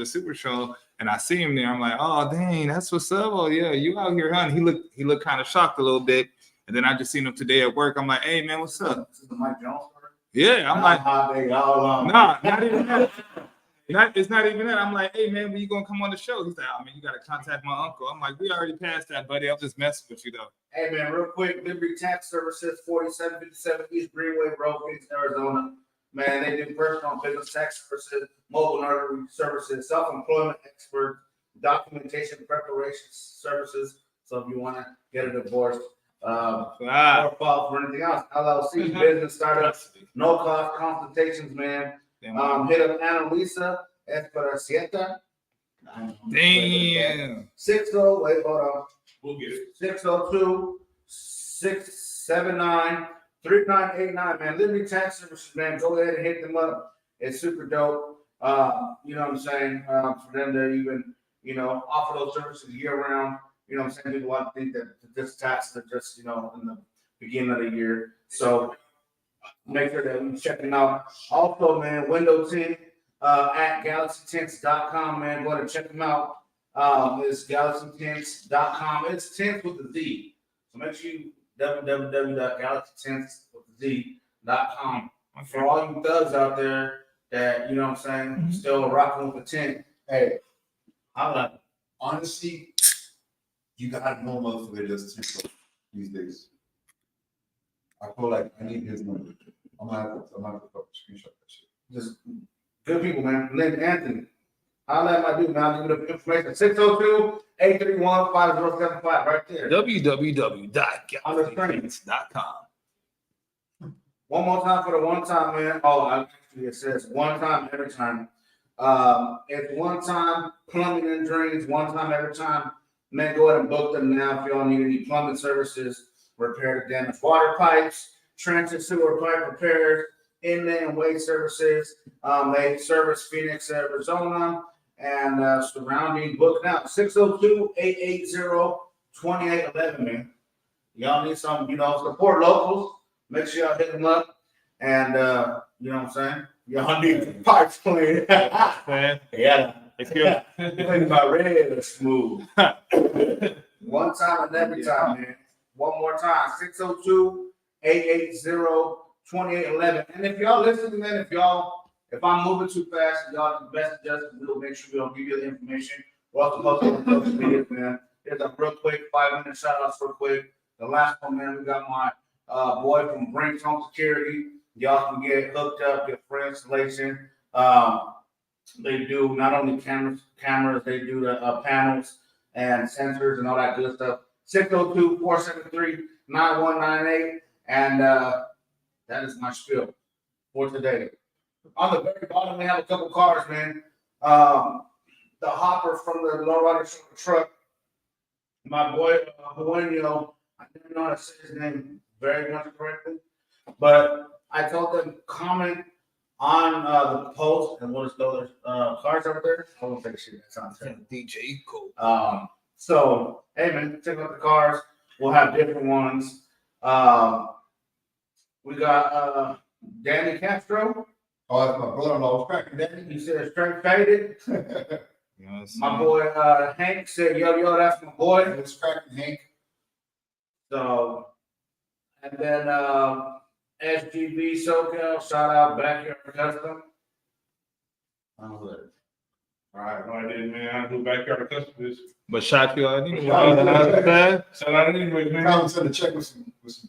super show and I see him there. I'm like, oh dang, that's what's up. Oh yeah, you out here, huh? And he looked kind of shocked a little bit. And then I just seen him today at work. I'm like, hey man, what's up? This is the Mike Jones story? Yeah, I'm like, nah, not even that. It's not even that. I'm like, hey man, when you gonna come on the show? He's like, oh man, you gotta contact my uncle. I'm like, we already passed that, buddy. I'm just messing with you though. Hey man, real quick, Liberty Tax Services, 4757 East Greenway Road, Phoenix, Arizona. Man, they do personal business tax services, mobile notary services, self-employment expert, documentation preparation services. So if you want to get a divorce, or file for anything else, LLC, business startups, no cost consultations, man. Hit up Annalisa Esperacieta. Damn. 60, wait, hold on. We'll get it. 602-679-3989, man. Liberty Tax Services, man. Go ahead and hit them up. It's super dope. You know what I'm saying? For them to even, offer those services year round. You know what I'm saying? People like to think that this tax is just, in the beginning of the year. So Make sure that we check them out. Also, man, window tint at galaxytints.com, man. Go ahead and check them out. It's galaxytints.com. It's tints with a Z. So make sure you www.galaxytints.com. For all you thugs out there that, you know what I'm saying, still rocking with the tint. Hey, I like it. honestly, you gotta know motherfucker does TikTok these days. I feel like I need his number. I'm gonna have to screenshot that shit. Just good people, man. Lynn Anthony. I'll let my dude, man. I'll give you the information. 602-831-5075 right there. www.galaxytints.com. One more time for the one time, man. Oh, actually, it says one time every time. It's one time plumbing and drains, one time every time. Man, go ahead and book them now if y'all need any plumbing services, repair the damaged water pipes, transit sewer pipe repairs, inlet and waste services. They service Phoenix, Arizona, and surrounding. Book now 602-880-2811, man. Y'all need some, support locals. Make sure y'all hit them up. And you know what I'm saying? Y'all need pipes clean. Man, Yeah. it's good. Clean my red or smooth. One time and every time, man. One more time. 602-880-2811. And if y'all listening, man, if I'm moving too fast, y'all the best adjustment, we'll make sure we'll give you the information. We're also posting on social media, man. Here's a real quick 5-minute shout outs real quick. The last one, man, we got my boy from Brinks Home Security. Y'all can get hooked up, get free installation. They do not only cameras, they do the panels and sensors and all that good stuff. 602-473-9198. And that is my spiel for today. On the very bottom, we have a couple cars, man. The hopper from the lowrider truck. My boy, Juanio, I didn't know how to say his name very much correctly, but I told them comment on the post and what is those cars over there. I won't take shit. That sounds terrible. DJ Cool. So hey man, check out the cars. We'll have different ones. We got Danny Castro. Oh, that's my brother-in-law was cracking that. He said straight faded. You know what I'm saying? My boy Hank said, yo, that's my boy. It was cracking, Hank. So, and then SGB SoCal, shout out Backyard Custom. I don't know who that is. All right, no, I didn't, man. I do backyard customers. But shout you out anyway. Shout out anyways, man. Now I'm sending a check with some info.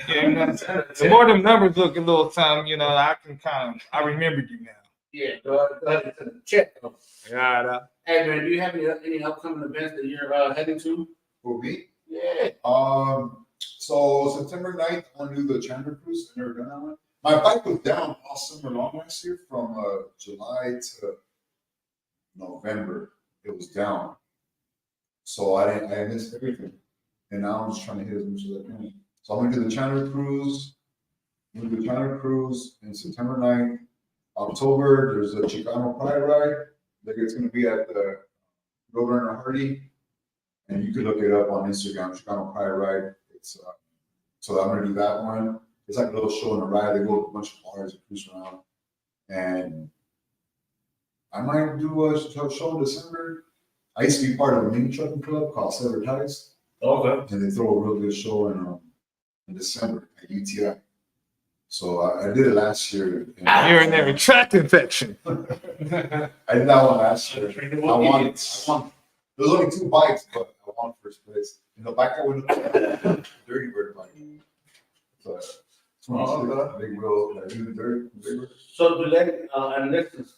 Yeah, you know, the more them numbers look a little time, I I remembered you now. Yeah, go ahead to the check. Yeah. Hey man, do you have any upcoming events that you're heading to? For me? Yeah. So September 9th, I'll do the Chandler Cruise. I've never done that one. My bike was down all summer long last year from July to November. It was down. So I missed everything. And now I'm just trying to hit as much as I can. So I'm gonna do the Chandler Cruise. I'm gonna do the Chandler Cruise in September 9th. October, there's a Chicano Pride Ride. Like it's gonna be at the Roadrunner Hardy. And you can look it up on Instagram, Chicano Pride Ride. It's so I'm gonna do that one. It's like a little show and a ride. They go to a bunch of bars and cruise around. And I might do a show in December. I used to be part of a mini trucking club called Severed Ties. Okay. And they throw a real good show in December at UTI. So I did it last year. You're in there with tract infection. I did that one last year. I won. There was only 2 bikes, but I won first place. And the bike I went Dirty Bird bike. So big wheel, I do the dirty big bird. So do they, and this is,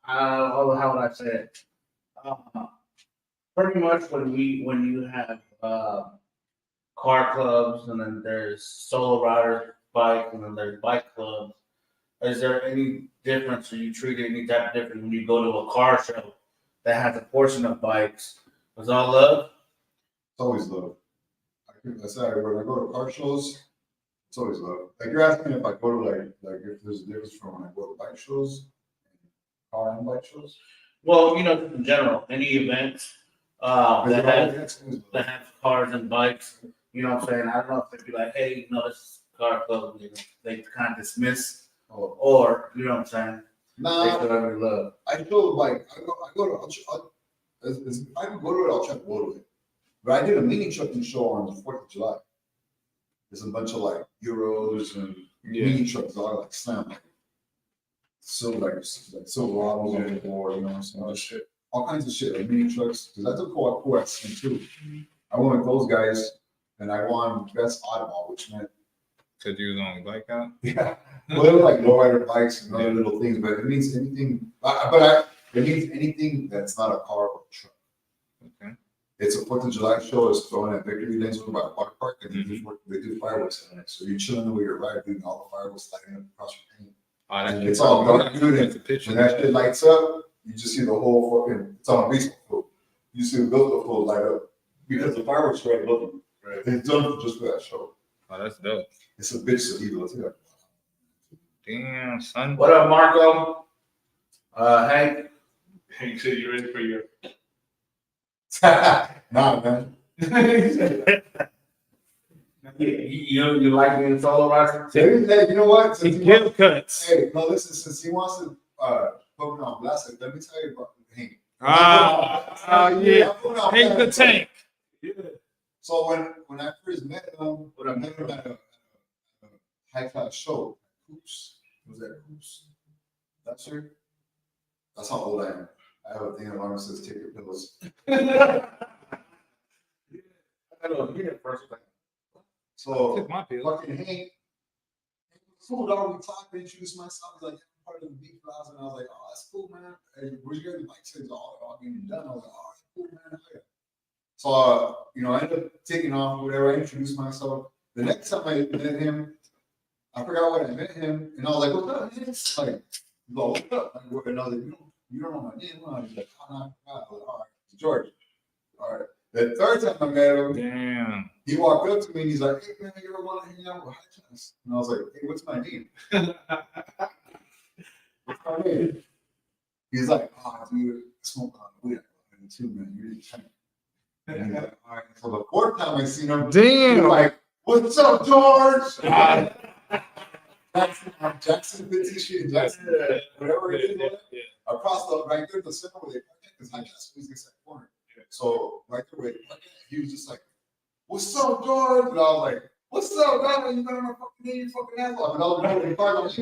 how would I say it? Pretty much when you have car clubs and then there's solo rider bike and then there's bike clubs, is there any difference or you treat it any type of different when you go to a car show that has a portion of bikes? Was all love? It's always love. I said when I go to car shows, it's always love. Like you're asking if I go to like if there's a difference from when I go to bike shows, car and bike shows. Well, in general, any events that have cars and bikes, you know what I'm saying? I don't know if they'd be like, hey, this car club, they kind of dismiss, or you know what I'm saying? They Nah, show every love. I feel like I go to, if I can go to it, I'll try to go to it. But I did a mini trucking show on the 4th of July. There's a bunch of like Euros and mini trucks, all like slam, like Silverados on the board, you know what I'm saying? All kinds of shit, like mini trucks. Because that's a cool at scene too. I went with those guys, and I won best oddball, which meant Cause you was on the bike out. yeah, well, they were like lowrider bikes and other little things, but it means anything. It means anything that's not a car or a truck. Okay. It's a 4th of July show. It's thrown at Victory Lanes over by the water park, and they do fireworks in it. So you're chilling with your ride, doing all the fireworks lighting up across your paint. Oh, And it's all dark, dude. That's a picture. When that shit lights up, you just see the whole fucking. It's on a baseball field. You see the baseball field light up because the fireworks right above them. Right. It's done just for that show. Oh, that's dope. It's a bitch to evil too. Damn, son. What up, Marco? Hank? Hank said you ready for your. Nah, man. You like being a solo rider? Hey, you know what? Since he Gill wants, cuts. hey, no, listen. Since he wants to put me on blast, let me tell you about Hank. Yeah. I put him on Hank the blast. Tank. So when I first met him, I met him at a high class show. Coops. Was that Coops? That's her. That's how old I am. I have a thing alarm that says take your pills. I don't hear it first. So Took my pills. fucking Hank, cool dog. We talked, introduced myself. He's like, I'm part of the Beat Plaza, and I was like, oh, that's cool, man. Hey, where's your bike? Says all getting done. I was like, oh, that's cool, man. Oh, yeah. So I ended up taking off, whatever. I introduced myself. The next time I met him, I forgot what I met him, and I was like, what's up, man? Like, he's like, what's up? And I was like, you don't know my name, huh? He's like, oh, no, I forgot. I was like, all right, it's George. All right. The third time I met him, Damn. he walked up to me and he's like, hey, man, you ever want to hang out with High Class? And I was like, hey, what's my name? What's my name? He's like, oh, dude, I smoke on weed too, man. You're really trying. And he's like, all right. So the fourth time I seen him, he's Damn. like, what's up, George? Jackson, Jackson, whatever it is, across the right there, the center where they park it, because High Class was against that corner. So right there, where they park it, he was just like, what's up, George? And I was like, what's up, man? You better not fucking name your fucking asshole. And I was like, in the car, like,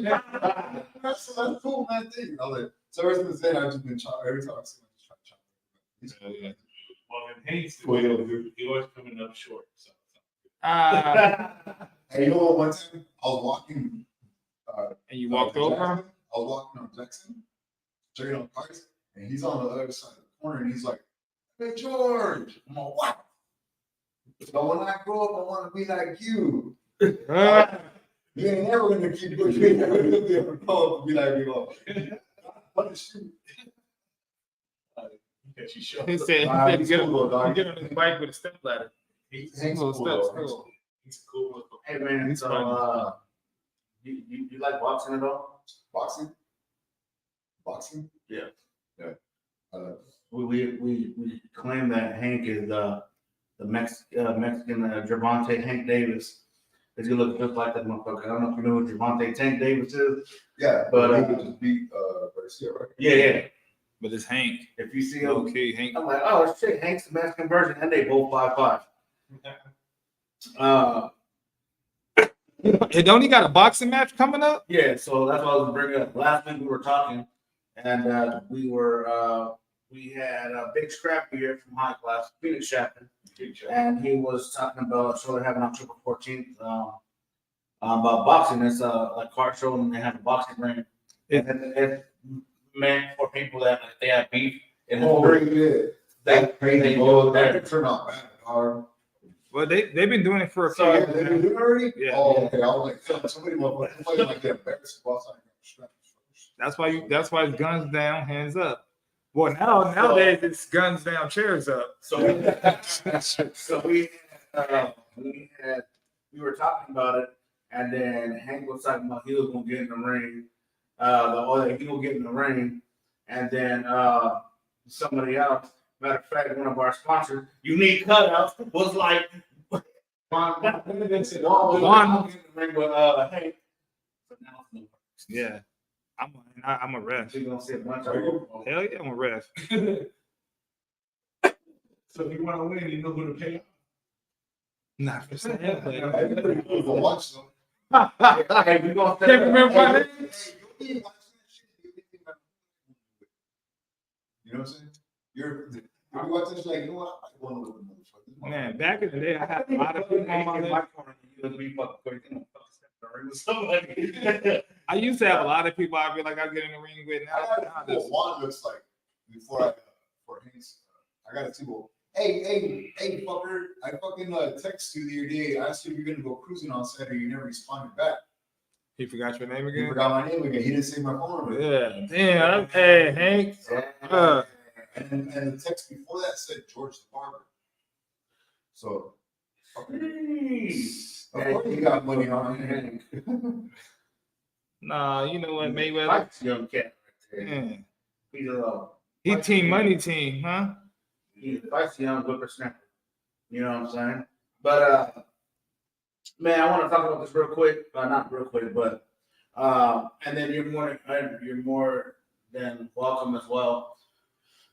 that's cool, man. Thing. And I was like, so ever since then, I've just been chopping. Every time I see him, I just try to chop. Well, in Hank's, Cool, he'll do. he always coming up short. So. And you know what? One time I was walking. And you walked over him? I was walking on Jackson, checking on cars, and he's on the other side of the corner, and he's like, "Hey, George." I'm like, "What?" But when I grow up, I want to be like you. You ain't never gonna keep doing it. You're gonna be able to grow up and be like you. What is you? She showed He up. said, Nah, he he's said, cool, dog. get on his bike with a step ladder. He's Hank's Little cool, steps, though. cool. a cool one. Hey man, He's so you like boxing at all? Boxing? Boxing? Yeah. Yeah. We claim that Hank is the Mexican Gervonta Hank Davis. He's gonna look just like that motherfucker. I don't know if you know what Gervonta Tank Davis is. Yeah, But, he could just beat Garcia, right? Yeah. But it's Hank. If you see him, Okay, Hank. I'm like, oh shit, Hank's the Mexican version, and they both 5'5". Hey, don't he got a boxing match coming up? Yeah, so that's what I was bringing up. Last week we were talking, and we had a big scrap here from High Class, Phoenix Chapman, and he was talking about a show they're having October 14th about boxing. It's a car show, and they have a boxing ring. It's meant for people that they have beef in the very street. good. They That's crazy. go Oh, there. that could turn out bad, dog. Well, they've been doing it for a few So, years they now. been doing it already? Yeah. Oh, okay. I was like, somebody might get embarrassed about something. That's why it's guns down, hands up. Boy, nowadays it's guns down, chairs up. So we were talking about it, and then Hank was talking about he was gonna get in the ring. He will get in the ring, and then somebody else. Matter of fact, one of our sponsors, Unique Cutouts, was like, Juan. Juan. Hey. Yeah, I'm a ref. You're gonna see a bunch of Hell yeah, I'm a ref. So if you want to win, you know who to pay. Not for sale, I but pretty cool to watch though. Hey, you gonna Can't remember my name. You know what I'm saying? You're watching this like, you know what? I want to look at motherfuckers. Man, back in the day, I had a lot of people on my list. I used to have a lot of people I'd be like, I get in the ring with. I Now, got what Juan looks like before for Hanks. I got to people. Hey, fucker! I fucking texted you the other day. I asked you if you're gonna go cruising on Saturday. You never responded back. he forgot your name You again. forgot my name again. He didn't say my phone number. Yeah, damn. Hey, Hank. And the text before that said George the Barber. So, of course you got money on hand. Nah, you know what, Mayweather? That's young cat right there. Yeah. He's a He team money team, huh? he's a feisty young whippersnapper. You know what I'm saying? But man, I want to talk about this real quick. Not real quick, but and then you're more than welcome as well.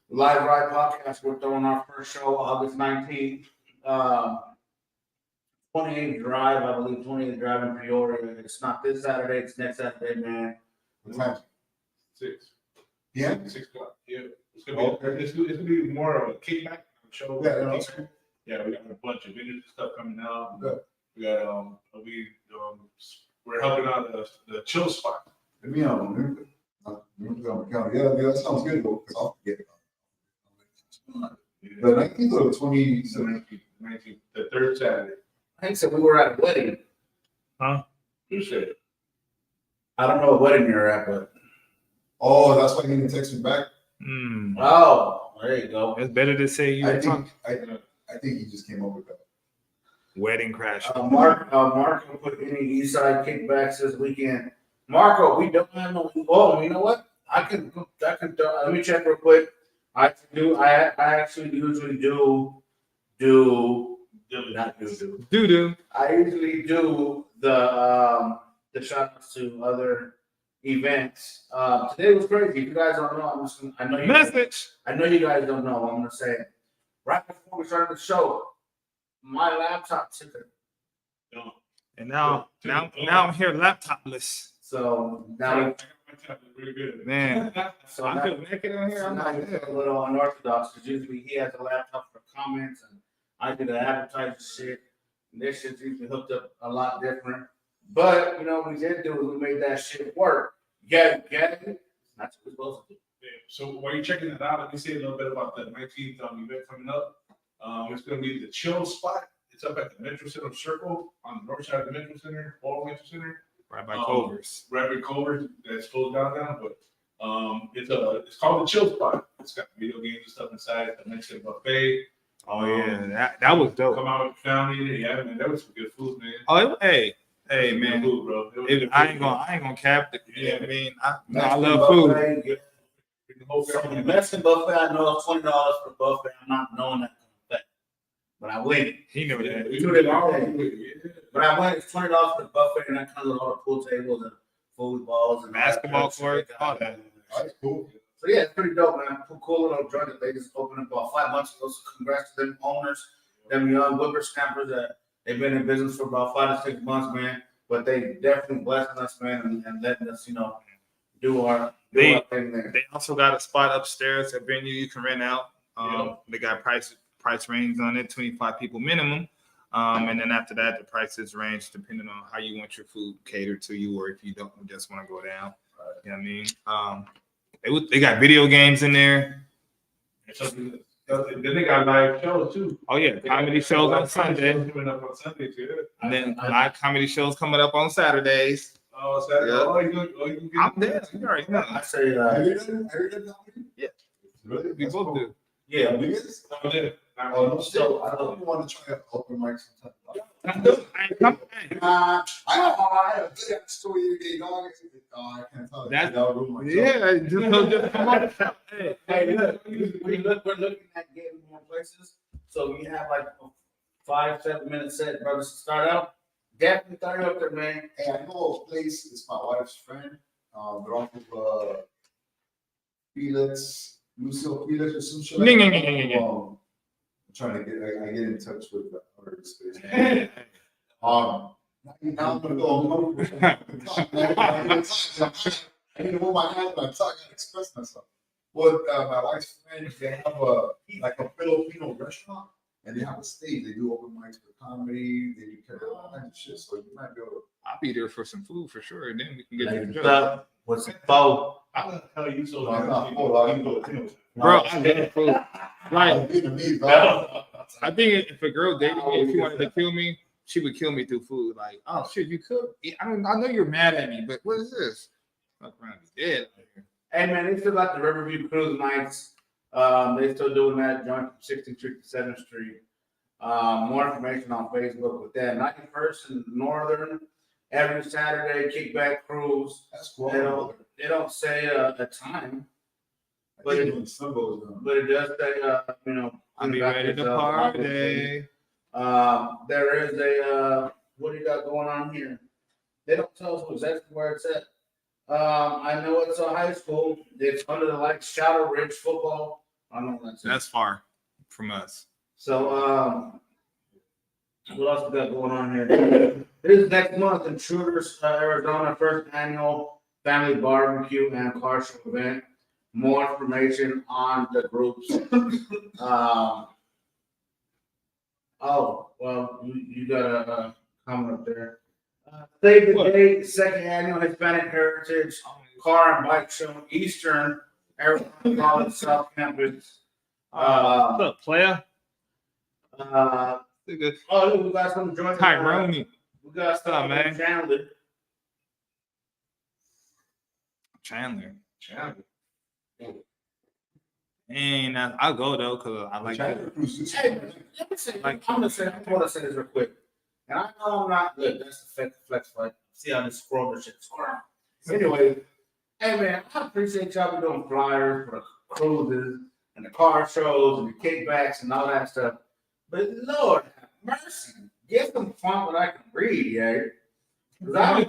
Live Ride Podcast. We're throwing our first show August 19th. 28th Drive, I believe 28th Drive in Peoria. It's not this Saturday, it's next Saturday, man. What time? 6. Yeah. 6 o'clock. Yeah. It's gonna be more of a kickback show. Yeah, that's cool. Yeah, we got a bunch of vendors and stuff coming out. Good. We got we're helping out the chill spot. Let me know. Yeah, that sounds good. Because I'll forget. The 19th or the 27th? 19th, the third Saturday. I think so. We were at a wedding. Who said? I don't know what wedding you're at, but Oh, that's why he didn't text me back. oh, there you go. It's better to say you I were think talking I think he just came up with that. wedding crash. Marco put any East Side kickbacks this weekend. Marco, we don't have no. Oh, you know what? I can. Let me check real quick. I actually usually do. Not do. Doo-doo. I usually do the shout outs to other events. Today was crazy. If you guys don't know, I know you. Message. I know you guys don't know. I'm gonna say it. Right before we started the show, my laptop took it. And now I'm here laptopless. So I now, got my tablet really good. Man, so I now, feel naked on here. so I'm now like, he's a little unorthodox because usually he has a laptop for comments and I do the advertising shit. And this shit's usually hooked up a lot different. But you know what we did do is we made that shit work. Get it? That's what we're supposed to do. Yeah. So while you're checking that out, let me say a little bit about the 19th event coming up. It's going to be the chill spot. It's up at the Metro Center Circle on the north side of the Metro Center, Ball Metro Center. right by Culver's. Right by Culver's, that's closed down, but it's called the chill spot. It's got video games and stuff inside. The Mexican buffet. Oh yeah, that was dope. Come out with your family. Yeah, man, that was some good food, man. Oh, hey, Good man. food, bro. I ain't gonna cap it. You know what I mean? I Mexican love food. buffet, yeah. So the Mexican buffet, I know it's $20 for the buffet. I'm not knowing that buffet, but I win. He knew that. We do it every day. But I went, it's $20 for the buffet, and that comes with all the pool tables and food balls and Basketball court, all that. That's cool. So yeah, it's pretty dope, man. Cool little joint that they just opened up about 5 months ago. So congrats to them owners, them young whippersnappers that they've been in business for about 5 to 6 months, man. But they definitely blessing us, man, and letting us, do our thing there. They also got a spot upstairs, a venue you can rent out. They got price range on it, 25 people minimum. And then after that, the prices range depending on how you want your food catered to you, or if you don't just want to go down. You know what I mean? They got video games in there. Then they got live shows too. Oh yeah, comedy shows on Sunday, Coming up on Sunday too. and then live comedy shows coming up on Saturdays. Oh, Saturday. Yeah. Oh, you I'm there. You already know. I say, Have you done comedy? Yeah. Really? We That's both cool. do. yeah, You guys? I'm there. Oh, no, so I don't want to try an open mic sometime. I I had a good story the other day, dog. I can't tell you. That's- That'll ruin my joke. Yeah, just come on. Hey, hey, we're looking at getting more places. So we have like 5-7 minute set, brothers. Start out. Definitely start up there, man. Hey, I know a place. It's my wife's friend. They're off of Felix, Lucio Felix, or some shit. Ning, Like ning, that. ning, ning, ning. I'm trying to get. I get in touch with the other space. Now I'm gonna go. I need to move my hand when I talk and express myself. Well, my wife's friend, they have a Filipino restaurant, and they have a stage. They do open mics for comedy. They do kind of all kinds of shit. So you might be able to. I'll be there for some food for sure, and then we can get Like, to the what's show. up? What's up? How the hell you so No, I'm not damn full. Filipino? Bro, I love food. Like, I'm Vietnamese, dog. I think if a girl dated me, if she wanted to kill me, she would kill me through food. Like, oh shit, you cook? I know you're mad at me, but what is this? Fuck around, be dead out here. Hey man, they still got the Riverview Cruise nights. They still doing that joint from 16th Street to 7th Street. More information on Facebook with that. 91st and Northern every Saturday kickback cruise. That's cool. They don't say a time, I think when the sun goes down. but it does say I'll be ready to party. There is a what do you got going on here? They don't tell us exactly where it's at. I know it's a high school. It's under the lights, Shadow Ridge football. I don't know what That's far from us. So, what else we got going on here? This is next month in Shooters, Arizona, first annual family barbecue and car show event. More information on the groups. You got a comment up there. Save the What? date, second annual Hispanic Heritage Car and Bike Show, Eastern Arizona College South Campus. What's up, player? We got some joint. Tyrone. We got stuff, What's up, man? Chandler. Chandler. And I'll go though, cause I like China it. Cruise is- Hey, let me say, I'm gonna say this real quick. And I know I'm not good. That's the flex fight. See how this scroll this shit. Anyway, hey man, I appreciate y'all be doing flyers for the cruises and the car shows and the kickbacks and all that stuff. But Lord have mercy, get some font that I can read, yeah. 'Cause I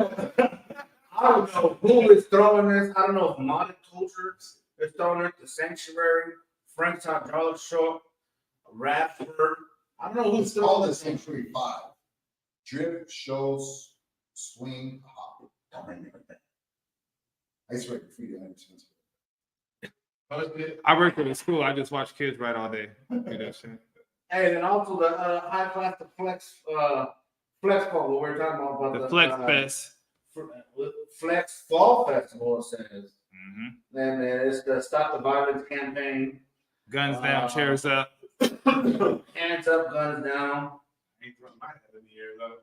don't know who is throwing this. I don't know if Modern Culture is throwing it, the Sanctuary, Frank's Hydraulic Shop, Radford. I don't know who's It's all throwing the this. Century 5. Drip, shows, swing, hop. I used to write graffiti. I understand. I work at a school. I just watch kids write all day. Do that shit. And then also the high class, the flex call, what we're talking about The Flex Fest. Flex Fall Festival, it says. Mm-hmm. And it's the Stop the Violence campaign. Guns down, chairs up. Hands up, guns down. I ain't throwing my head in the air though.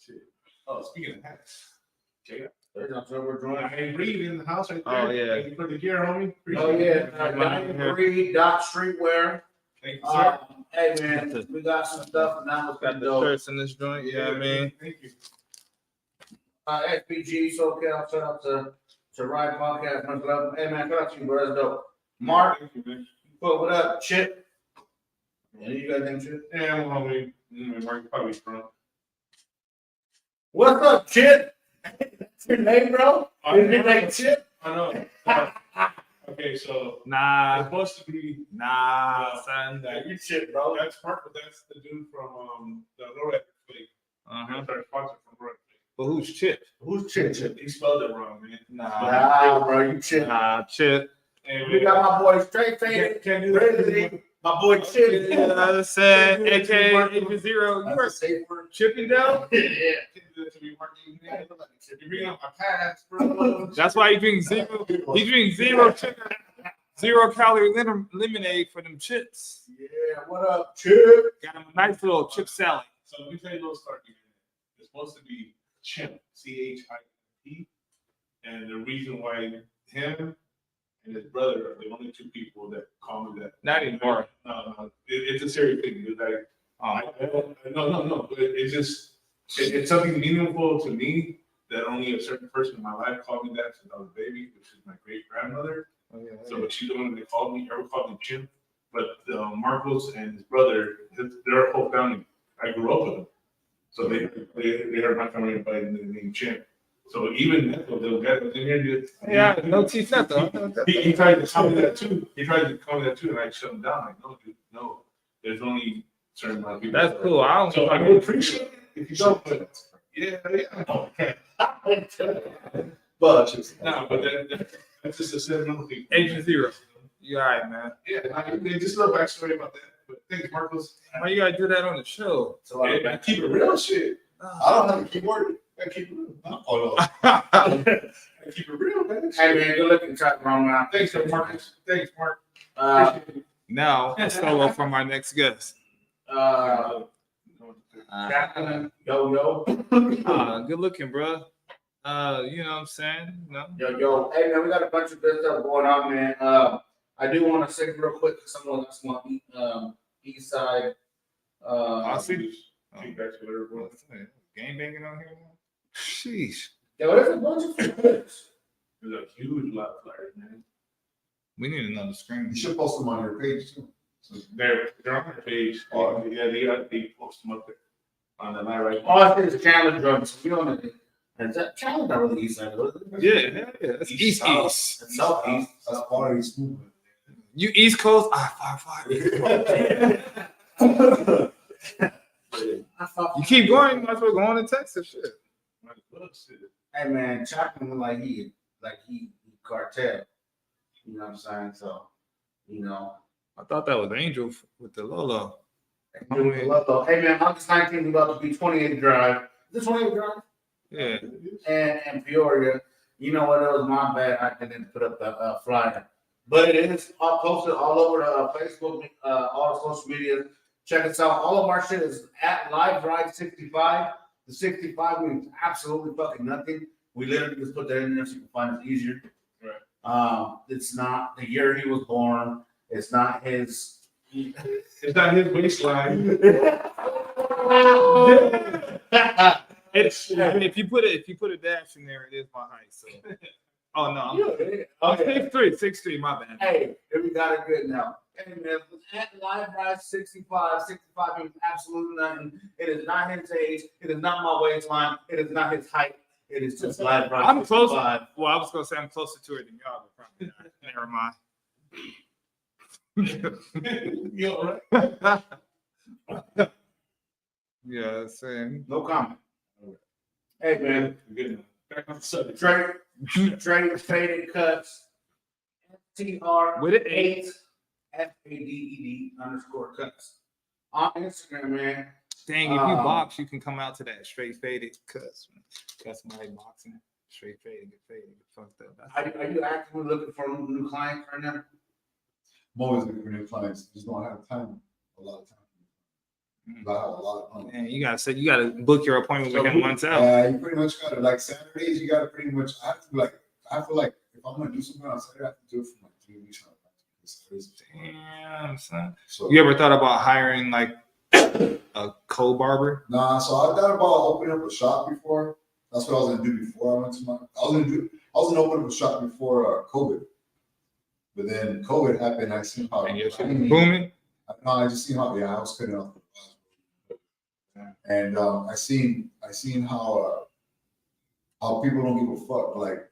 Shit. Oh, speaking of hats, check it out. There's October drawing. I read in the house right there. Oh, yeah. Thank you for the gear, homie. Oh Appreciate yeah, it. Diamond Breed, Dot Streetwear. Thank you, sir. Hey man, we got some stuff and that was Got got the dope. shirts in this joint. Yeah, I mean. Thank you. SPG, SoCal, shout out to Ride Podcast, much love. Hey man, shout out to you, bro. That's dope. Mark, Thank you, man. what up? Chip. Yeah, you got them Chip. Yeah, I'm homie. Mark probably drunk. What's up, Chip? That's your name, bro? Is your name Chip? I know. Okay, so it's Nah, supposed to be son. Yeah, you Chip, bro. that's that's the dude from the Lowrider Fleet. Uh-huh. Sorry, sponsor from Lowrider Fleet. But who's Chip? Who's Chip? He spelled it wrong, man. Nah, bro, you Chip. Chip. And We got my boy Straight Faded. Can't do that. Grizzly. My boy Chip. Yeah, said, aka Agent Zero. You That's were a safe word. chipping down? Yeah. Can't do that to me, Mark. You bring up my past, bro. That's why you drink zero. You drink zero sugar, 0 calorie lemonade for them chips. Yeah, what up, Chip? Got him a nice little chip salad. So let me tell you a little story. It's supposed to be Chimp, CHIP, and the reason why him and his brother are the only two people that call me that. Not anymore. No, it's a serious thing. It's like, Oh, no. But it's something meaningful to me that only a certain person in my life called me that since I was a baby, which is my great grandmother. So what she's doing, they called me, ever called me Chimp. But Marcos and his brother, their whole family, I grew up with them. So they heard my family everybody named Champ. So even Neto, they'll get in here. Yeah, no teeth Neto. He tried to call me that too. He tried to call me that too, and I shut him down. Like, no, dude, no. There's only certain amount of people. That's cool. I don't. So I would appreciate it if you don't. But yeah. Okay. But No, but that's just a sentimental thing. Agent Zero. You all right, man? Yeah, just a little backstory about that. But thanks, Marcos. Why you gotta do that on the show? it's a lot of I keep it real shit. I don't have a keyboard. I keep it real. Oh I keep it real, man. Hey man, good looking truck wrong now. Thanks, Marcus. Thanks, Mark. Appreciate it. Now, a solo from our next guest. Jacqueline, yo. Good looking, bro. You know what I'm saying? No. Yo. Hey man, we got a bunch of good stuff going on, man. I do want to say real quick because someone else want east side. I'll see this. Feedback to everyone. Game banging on here now? Sheesh. Yo, there's a bunch of flyers. There's a huge lot of flyers, man. We need another screen. You should post them on your page too. So, They're on their page. Yeah, they post them up there on the night right. All I see is Chandler drugs. You don't know. Is that Chandler not really east side? Is it? Yeah. That's East East. That's southeast. that's part of this movement. You East Coast? Fire. I thought. You keep going, you might as well go on to Texas. Shit. Hey man, Chapman like he cartel. You know what I'm saying? So, I thought that was Angel with the Lolo. Hey man, August 19th, we about to be 28th Drive. Is this 28th Drive? Yeah. And Peoria. You know what? It was my bad. I didn't put up the flyer. But it is posted all over the Facebook, all the social media. Check us out. All of our shit is at Live Ride 65. The 65 means absolutely fucking nothing. We literally just put that in there so you can find it easier. Right. It's not the year he was born. It's not his. It's not his waistline. If you put a dash in there, it is my height. So. Oh no. I'm 6'3", my bad. Hey, we got it good now. Hey man, at Live Ride 65 means absolutely nothing. It is not his age. It is not my waistline. It is not his height. It is just Live Ride. I'm close. 65. Well, I was gonna say I'm closer to it than y'all, but probably not. Never mind. You all right? Yeah, saying. No comment. Hey man, Good. Back on the subject. straight faded cuts. TR With an 8 FADED _cuts on Instagram, man. Dang, if you box, you can come out to that straight faded cuts. Got somebody boxing straight faded, get faded, get fucked up. Are you actively looking for a new client right now? I'm always looking for new clients. Just don't have time. A lot of time. I have a lot of time. And you gotta book your appointment with him months out. You pretty much got to like Saturdays. You got to pretty much. I feel like if I'm gonna do something on Saturday, I have to do it for like 3 weeks. Damn, son. So You ever thought about hiring like a co-barber? nah. So I thought about opening up a shop before. That's what I was gonna do before I went to my. I was gonna open up a shop before COVID, but then COVID happened. I seen how. And your shit was booming. No, I just seen how. Yeah, I was cutting off. And I seen how people don't give a fuck, like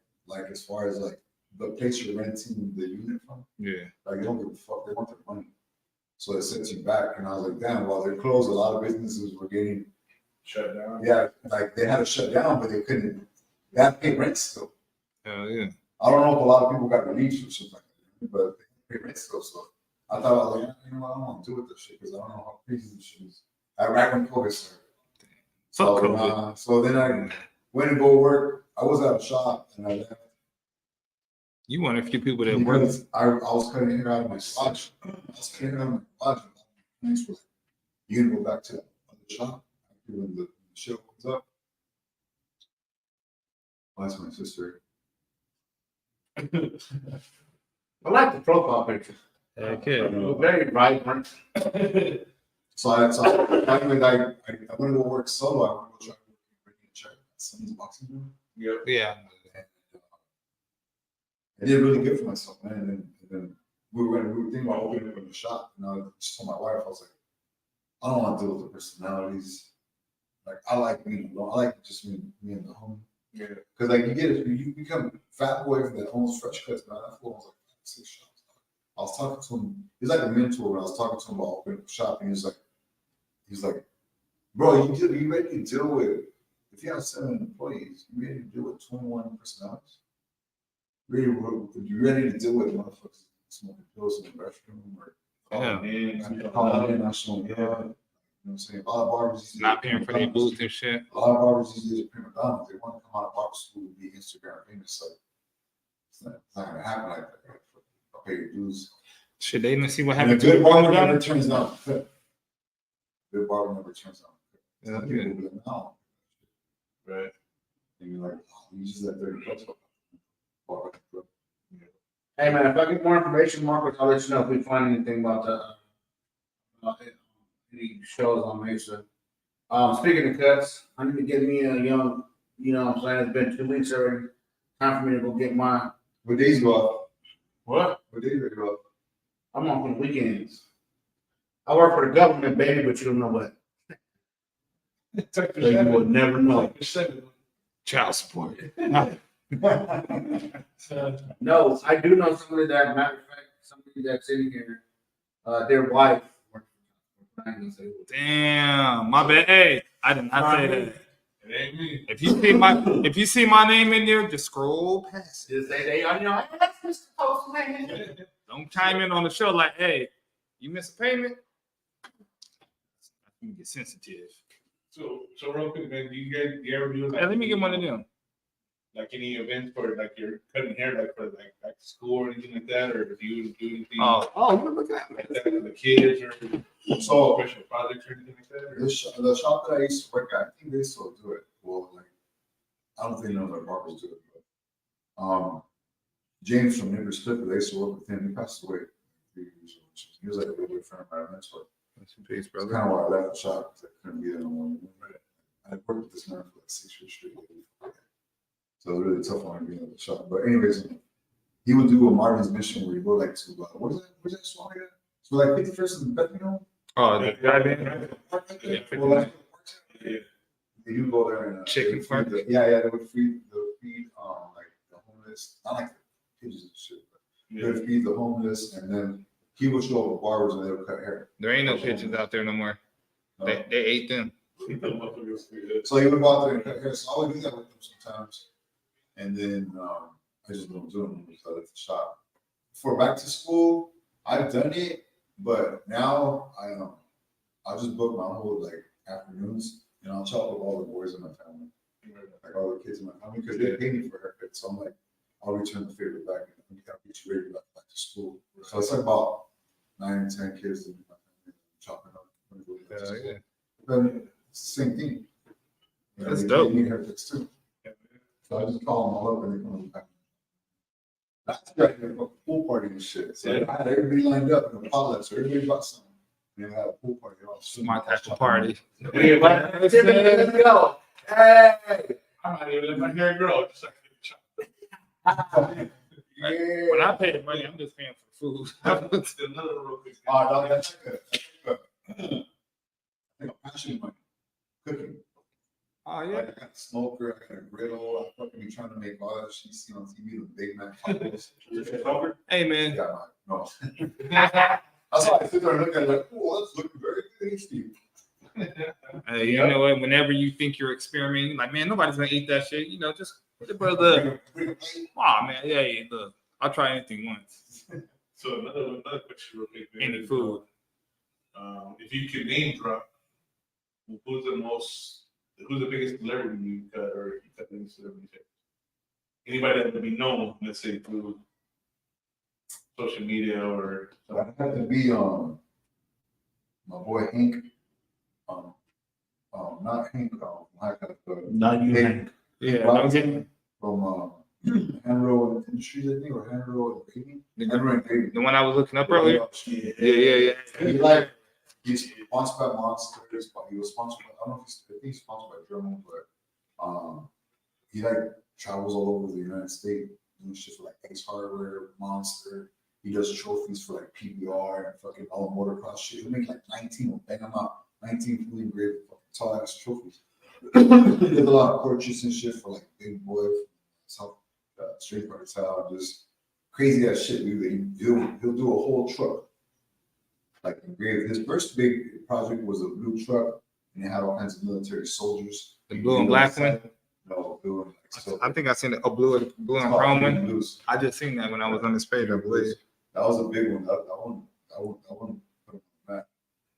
as far as like the place you're renting the unit from, Yeah. like they don't give a fuck, they want their money. So it sets you back. And I was like, damn, while they're closed, a lot of businesses were getting Shut down. yeah, like they had to shut down, but they couldn't. They had to pay rent still. Hell yeah. I don't know if a lot of people got released or something like that, but they pay rent still. So I thought I was like, you know what, I don't want to do with this shit because I don't know how crazy this shit is. Right when COVID started. So cool. So then I went and go work. I was at a shop and I left. You want a few people that work. Because I was cutting hair out of my garage. Next week, you can go back to the other shop when the show comes up. Oh, that's my sister. I like the profile picture. Heck yeah. Very vibrant. So I went to go work solo. I went to go try to check someone's boxing room. Yeah. I did really good for myself, man. And then we were thinking about opening up a shop. And I just told my wife, I was like, I don't want to deal with the personalities. Like I like being alone. I like just me and the homie. Yeah. Because like you get it, you become fat boy that owns fresh cuts, man. That fool owns like 6 shops. I was talking to him. He's like a mentor when I was talking to him about opening up shop, and he's like, bro, you ready to deal with if you have 7 employees, you ready to deal with 21 personalities? You ready to deal with motherfuckers smoking pills in the restroom or calling in, not showing up? You know what I'm saying? A lot of barbers Not paying for their boots and shit. A lot of barbers these days are prima donnas. They want to come out of barber school and be Instagram famous. Like, it's not gonna happen like that. Right? I'll pay your dues. Shit, they didn't see what And a happened to good the barber barber never down. turns down. Good barber never turns down. Yeah, Some people be like, no. Right. And you're like, oh, you just let 30 bucks. Barber. Hey man, if I get more information, Marcus, I'll let you know if we find anything about any shows on Mesa. Speaking of cuts, I need to get me a young, you know what I'm saying? It's been 2 weeks already. Time for me to go get my What days go up? what? What days go up? I'm off on the weekends. I work for the government, baby, but you don't know what. So you would never know. Child support. No, I do know somebody that, matter of fact, somebody that's in here, their wife. Damn, my bad. Hey, I did not say that. It ain't me. If you see my name in there, just scroll past it. Just say they, you know, hey, that's Mr. Postman. Don't chime in on the show like, hey, you miss a payment? You get sensitive. So real quick, man, do you ever do like, Hey, let me get one of them. like any events for like you're cutting hair, like for like back to school or anything like that, or do you do anything Oh, look at like that for the kids or So special projects or anything like that? Or? the shop that I used to work at, I think they still do it. Well, like, I don't think none of their barbers do it, but James from Neighbors Clipper, they used to work with him. He passed away 3 years ago. He was like a really good friend of my mentor. Peace, That's kind of why I left the shop, because I couldn't be there no more. I worked with this man for like 6 years straight. So it was really tough on him being at the shop. But anyways, he would do a Marvin's Mission where you go like to, where's that song again? So like 51st and Bethany. Oh, the drive-in? Yeah. They do go there and Chicken they would fart? feed they would feed like the homeless, not like the pigeons and shit, but they would feed the homeless, and then he would show up with barbers and they would cut hair. There ain't no pigeons out there no more. They ate them. So he would go out there and cut hair. So I would do that with them sometimes, and then I just don't do it because I left the shop. For back to school, I've done it, but now I just book my whole like afternoons, and I'll chop with all the boys in my family, like all the kids in my family, because they pay me for haircuts. So I'm like, I'll return the favor back and I'll get you ready back to school. So it's like about 9 to 10 kids in my family chopping up. Yeah. But it's the same thing. You know, That's they dope. need haircuts too. So I just call them all up and they come back. That's great. They have a pool party and shit. So I had everybody lined up in the potluck, so everybody bought something. And they had a pool party. My type of party. Let's go. Hey. I'm not even letting my hair grow. Just like Yeah. When I pay the money, I'm just paying for food. another real quick. Oh, no, that's good. I think I'm passionate about cooking. Oh, Like, I got a smoker, I got a griddle. I fucking be trying to make all that shit you see on TV, the Big Mac tacos. Hey, man. Yeah, no. That's why I sit there and look at it like, oh, that's looking very tasty. Hey, you know what? Whenever you think you're experimenting, like, man, nobody's going to eat that shit. You know, just, brother. Bring a plate. Oh, man. Hey, look. I'll try anything once. So another question real quick. man, Any is, food. If you could name drop, who's the biggest celebrity you cut or you cut any celebrity hair? Anybody that would be known, let's say through social media or But I had to be my boy Hank. Not Hank. Not you, Hey. Hank. Yeah. Robinson from Hanro Industries, I think, or Hanro and Baby. Hanro and Baby. The one I was looking up earlier? Yeah. He's sponsored by Monster. He was sponsored by, I don't know if he's sponsored by Dremel, but he like travels all over the United States doing shit for like Ace Hardware, Monster. He does trophies for like PBR and fucking all the motocross shit. He make like 19 and bang them out. 19 fully engraved tall ass trophies. There's a lot of portraits and shit for like Big Boy, South Straight Cartel, just crazy ass shit. He'll do a whole truck. Like engraved. His first big project was a blue truck, and it had all kinds of military soldiers. The blue and black one? No, blue and like silver. I think I seen a blue and chrome one. I just seen that when I was on this page, I believe. That was a big one. That one put him on that.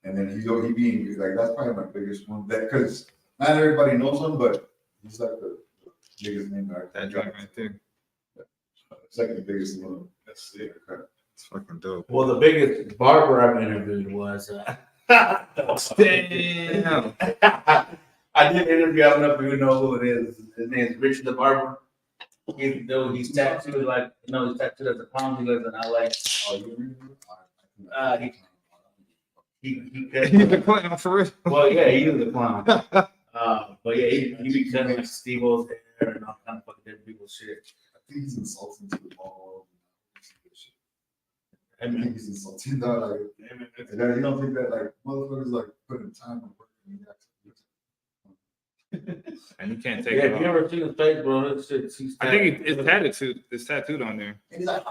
And then he being like, that's probably my biggest one. That because not everybody knows him, but he's like the biggest name That joint right there. Second biggest one. That's it. It's fucking dope. Well, the biggest barber I've interviewed was. Damn. I did an interview. I don't know if you know who it is. His name is Richard the Barber. He's tattooed like he's tattooed as a clown. He lives in LA. Oh, you He's the clown for real. Well, yeah, he is a clown. But yeah, he be cutting like Steve-O's hair and all kind of fucking different people's shit. I think he's insulting to the whole world. I And think he's insulting that. Like, and then you don't think that like motherfuckers like putting time and work in the And you can't yeah, take if it you off. ever see his face, bro, it's I think it's tattooed on there. And he's like,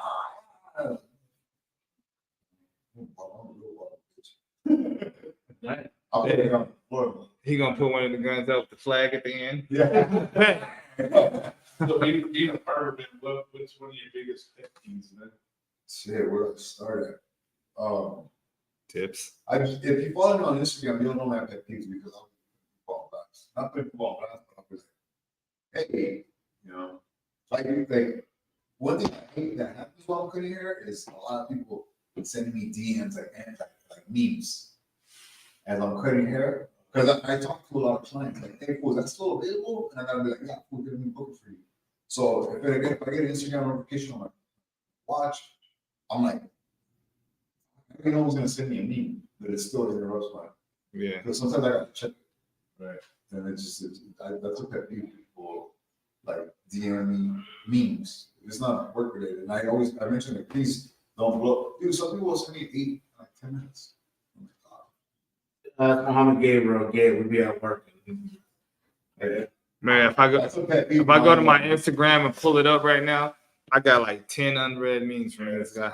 Right. I'll put it on the floor. He gonna put one of the guns out with the flag at the end. Yeah. So even Harvard, man, what's one of your biggest pet peeves, man? Shit, where do I start at? Tips. If you follow me on Instagram, you'll know my pet peeves because I'm football guys. Not putting football guys, but I'm just hey, like one thing I hate that happens while I'm cutting hair is a lot of people sending me DMs like memes as I'm cutting hair. Because I talk to a lot of clients, like, hey, cool, that's still available? And I gotta be like, yeah, cool, give me a book for you. So if I get an Instagram notification on my watch, I'm like, I know who's gonna send me a meme, but it's still in their website. Yeah. Because sometimes I gotta check it. Right. And that's a pet peeve. People like DM me memes. It's not work related. And I mentioned that please don't blow. Dude, some people will send me 8, like 10 minutes. Oh my God. Muhammad Gabriel, would be at work. Yeah. Man, if I go That's a pet peeve. if I go to my Instagram and pull it up right now, I got like 10 unread memes from this guy.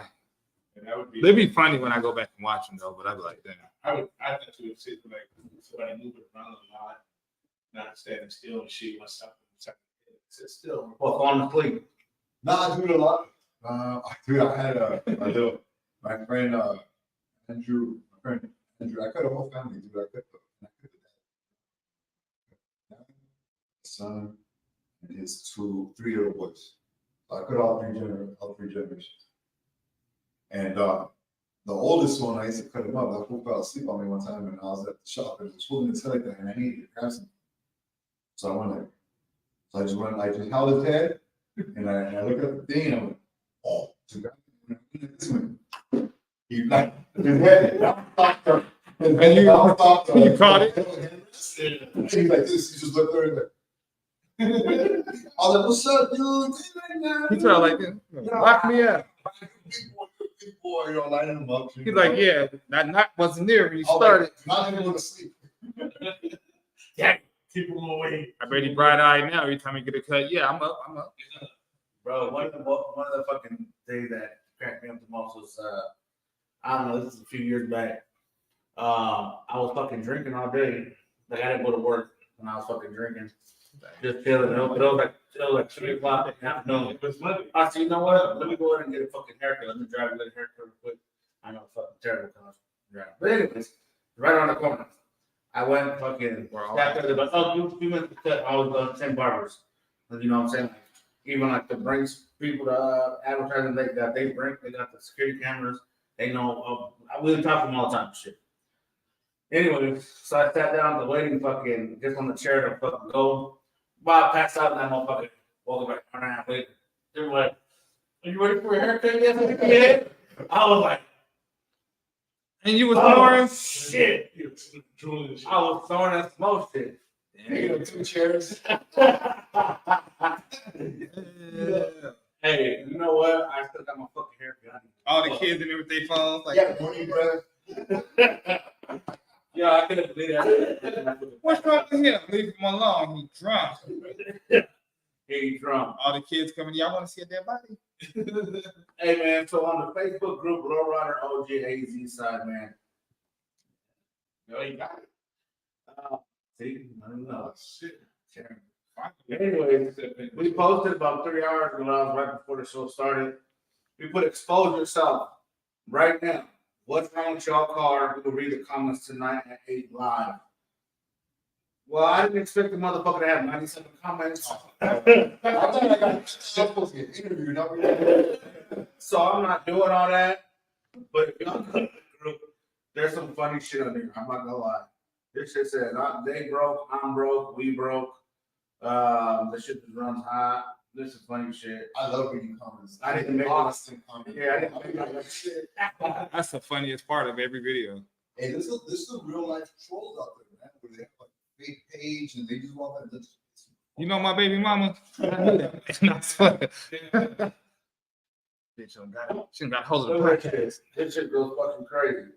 And that would be. They'd be funny when I go back and watch them though, but I'd be like, damn. I thought you would say like somebody moving around a lot, not standing still and shit. What's up? Sit still. Well, falling asleep. Nah, I do it a lot. Dude, I had my friend Andrew. I cut a whole family, dude. I cut the dad, son, and his 3 little boys. So I cut all three generations. And the oldest one, I used to cut him up. That fool fell asleep on me one time, and I was at the shop, and it was holding his head like that, and I needed to grab something. So I just held his head, and I looked at the thing, and I went, oh, dude, this one. He like his head, and you caught it? He's like this, he just looked there and like, I was like, what's up, dude? He tried like this. Lock me up. Big boy, lining him up. He's like, yeah, that wasn't there when you I was like, started. not even going to sleep. Yeah. Keep them away. I bet he bright eyed now every time he get a cut. Yeah, I'm up. Bro, one of the fucking things that cracked me up the most was I don't know, this is a few years back. I was fucking drinking all day. Like I didn't go to work when I was fucking drinking. Just chilling. It was like 3 o'clock in the afternoon. It was Monday. I said, you know what? Let me go ahead and get a fucking haircut. Let me drive and get a haircut real quick. I know it's fucking terrible because I'm driving. But anyways, right around the corner. I went fucking after the few minutes to cut. I was on 10 barbers. You know what I'm saying? Like, even like the brings people to advertising, they got the security cameras. They know we talk to them all the time. Shit. Anyway, so I sat down, the waiting fucking just on the chair to fucking go. Wow, passed out and that motherfucker woke up like an hour and a half later. They were like, are you ready for a haircut yet? Yeah. I was like, And you was oh, snoring? shit. He was drooling and shit. I was throwing that smoke shit. You know, 2 chairs. Hey, you know what? I still got my fucking haircut. All the kids and everything phones. Like, Yeah, morning breath. Yeah, I couldn't believe that. What's wrong with him? Leave him alone. He drunk. He drunk. All the kids coming. Y'all want to see a dead body? Hey man, so on the Facebook group, Low Rider OG AZ side, man. No, you got it. See, I don't know. Shit. Anyways, we posted about 3 hours ago, right before the show started. We put expose yourself right now. What's wrong with y'all car? We will read the comments tonight at 8 live. Well, I didn't expect the motherfucker to have 97 comments. I thought I got supposed to get interviewed. Not really. So I'm not doing all that. But if y'all go to the group, there's some funny shit on there. I'm not gonna lie. This shit says they broke, I'm broke, we broke. This shit just runs high. This is funny shit. I love reading comments. I didn't make Austin comments. Yeah, I didn't make that shit. That's the funniest part of every video. Hey, this is a real life trolls out there, man. Where they have like a fake page and they just want that. You know my baby mama? That's funny. She got hold of the podcast. This shit goes fucking crazy.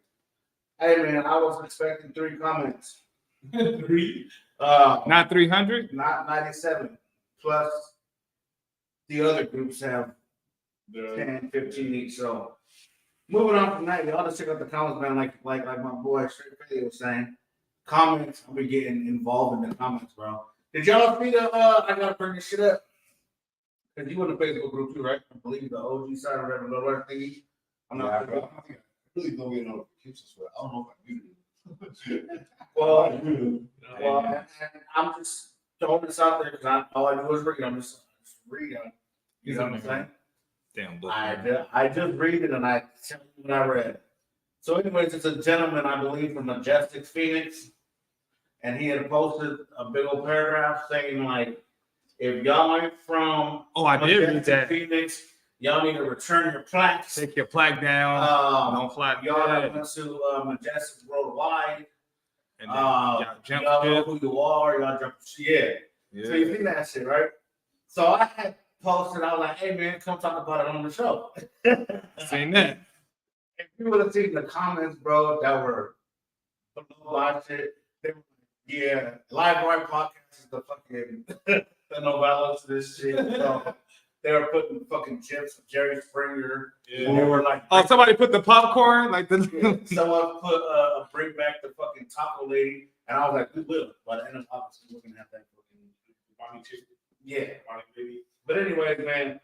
Hey man, I was expecting 3 comments. 3. Not 300? Not 97. Plus the other groups have 10, 15 each. So moving on from that, y'all just check out the comments, man. Like my boy Straight Fade was saying. Comments, I'll be getting involved in the comments, bro. Did y'all see the I gotta bring this shit up? Cause you in the Facebook group too, right? I believe the OG side or whatever, little thingy. I'm not Yeah, sure. bro. I really don't get notifications for it. I don't know if I muted it. Well, and I'm just throwing this out there because all I do is read. I'm just reading. You know what I'm saying? Damn book. I just read it and I tell you what I read. So, anyways, it's a gentleman, I believe, from Majestic Phoenix, and he had posted a big old paragraph saying like, if y'all ain't from Oh, I did read that. Phoenix, y'all need to return your plaques. Take your plaque down. Don't fly. Y'all that went to Majestic Worldwide. And then y'all jump Y'all know ship. who you are. Y'all jump. Yeah. So you see that shit, right? So I had posted. I was like, "Hey man, come talk about it on the show." Seen that. If you would have seen the comments, bro, that were below my shit, they were, yeah, Live Right Podcast is the fucking the novella to this shit. So they were putting fucking chips of Jerry Springer. And they were like, Oh, somebody put the popcorn like the. someone put bring back the fucking taco lady, and I was like, we will. By the end of August, we're gonna have that fucking Bonnie chick, yeah. Bonnie baby. But anyways, man,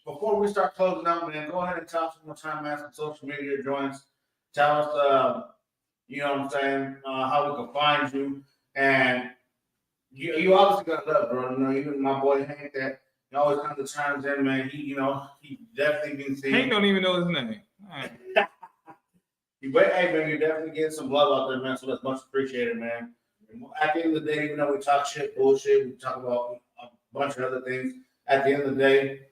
before we start closing out, man, go ahead and tell us one more time, man, some social media joints. Tell us, you know what I'm saying, how we can find you. And you obviously got love, bro. You know, even my boy Hank, that he always comes to chimes in, man. He definitely been seeing. Hank don't even know his name. All right. But hey, man, you're definitely getting some love out there, man. So that's much appreciated, man. At the end of the day, even though we talk shit, bullshit, we talk about a bunch of other things. At the end of the day,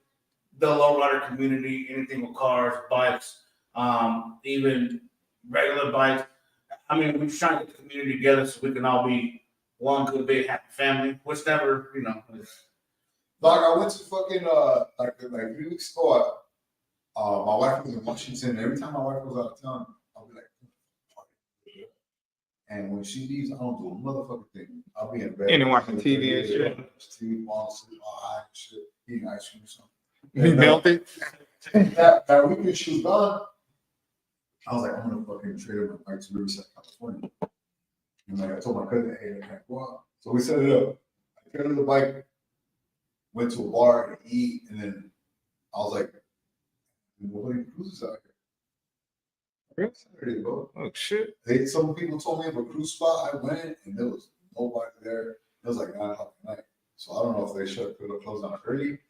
the lowrider community, anything with cars, bikes, even regular bikes. I mean, we're just trying to get the community together so we can all be one good big happy family, which never, you know. Dog, I went to fucking like 3 weeks ago. My wife was in Washington. And every time my wife goes out of town, I'll be like, party. And when she leaves, I don't do a motherfucking thing. I'll be in bed. And watching TV and shit. TV, fall asleep, all high and shit, eating ice cream or something. He melted. That weekend she was gone, I was like, I'm gonna fucking trade my bike to Riverside, California. And like I told my cousin, hey, I can't go out. So we set it up. I traded the bike, went to a bar to eat, and then I was like, nobody cruises out here. Saturday, bro. Oh shit. Some people told me of a cruise spot. I went and there was nobody there. It was like 9 o'clock at night. So I don't know if they could have closed down early.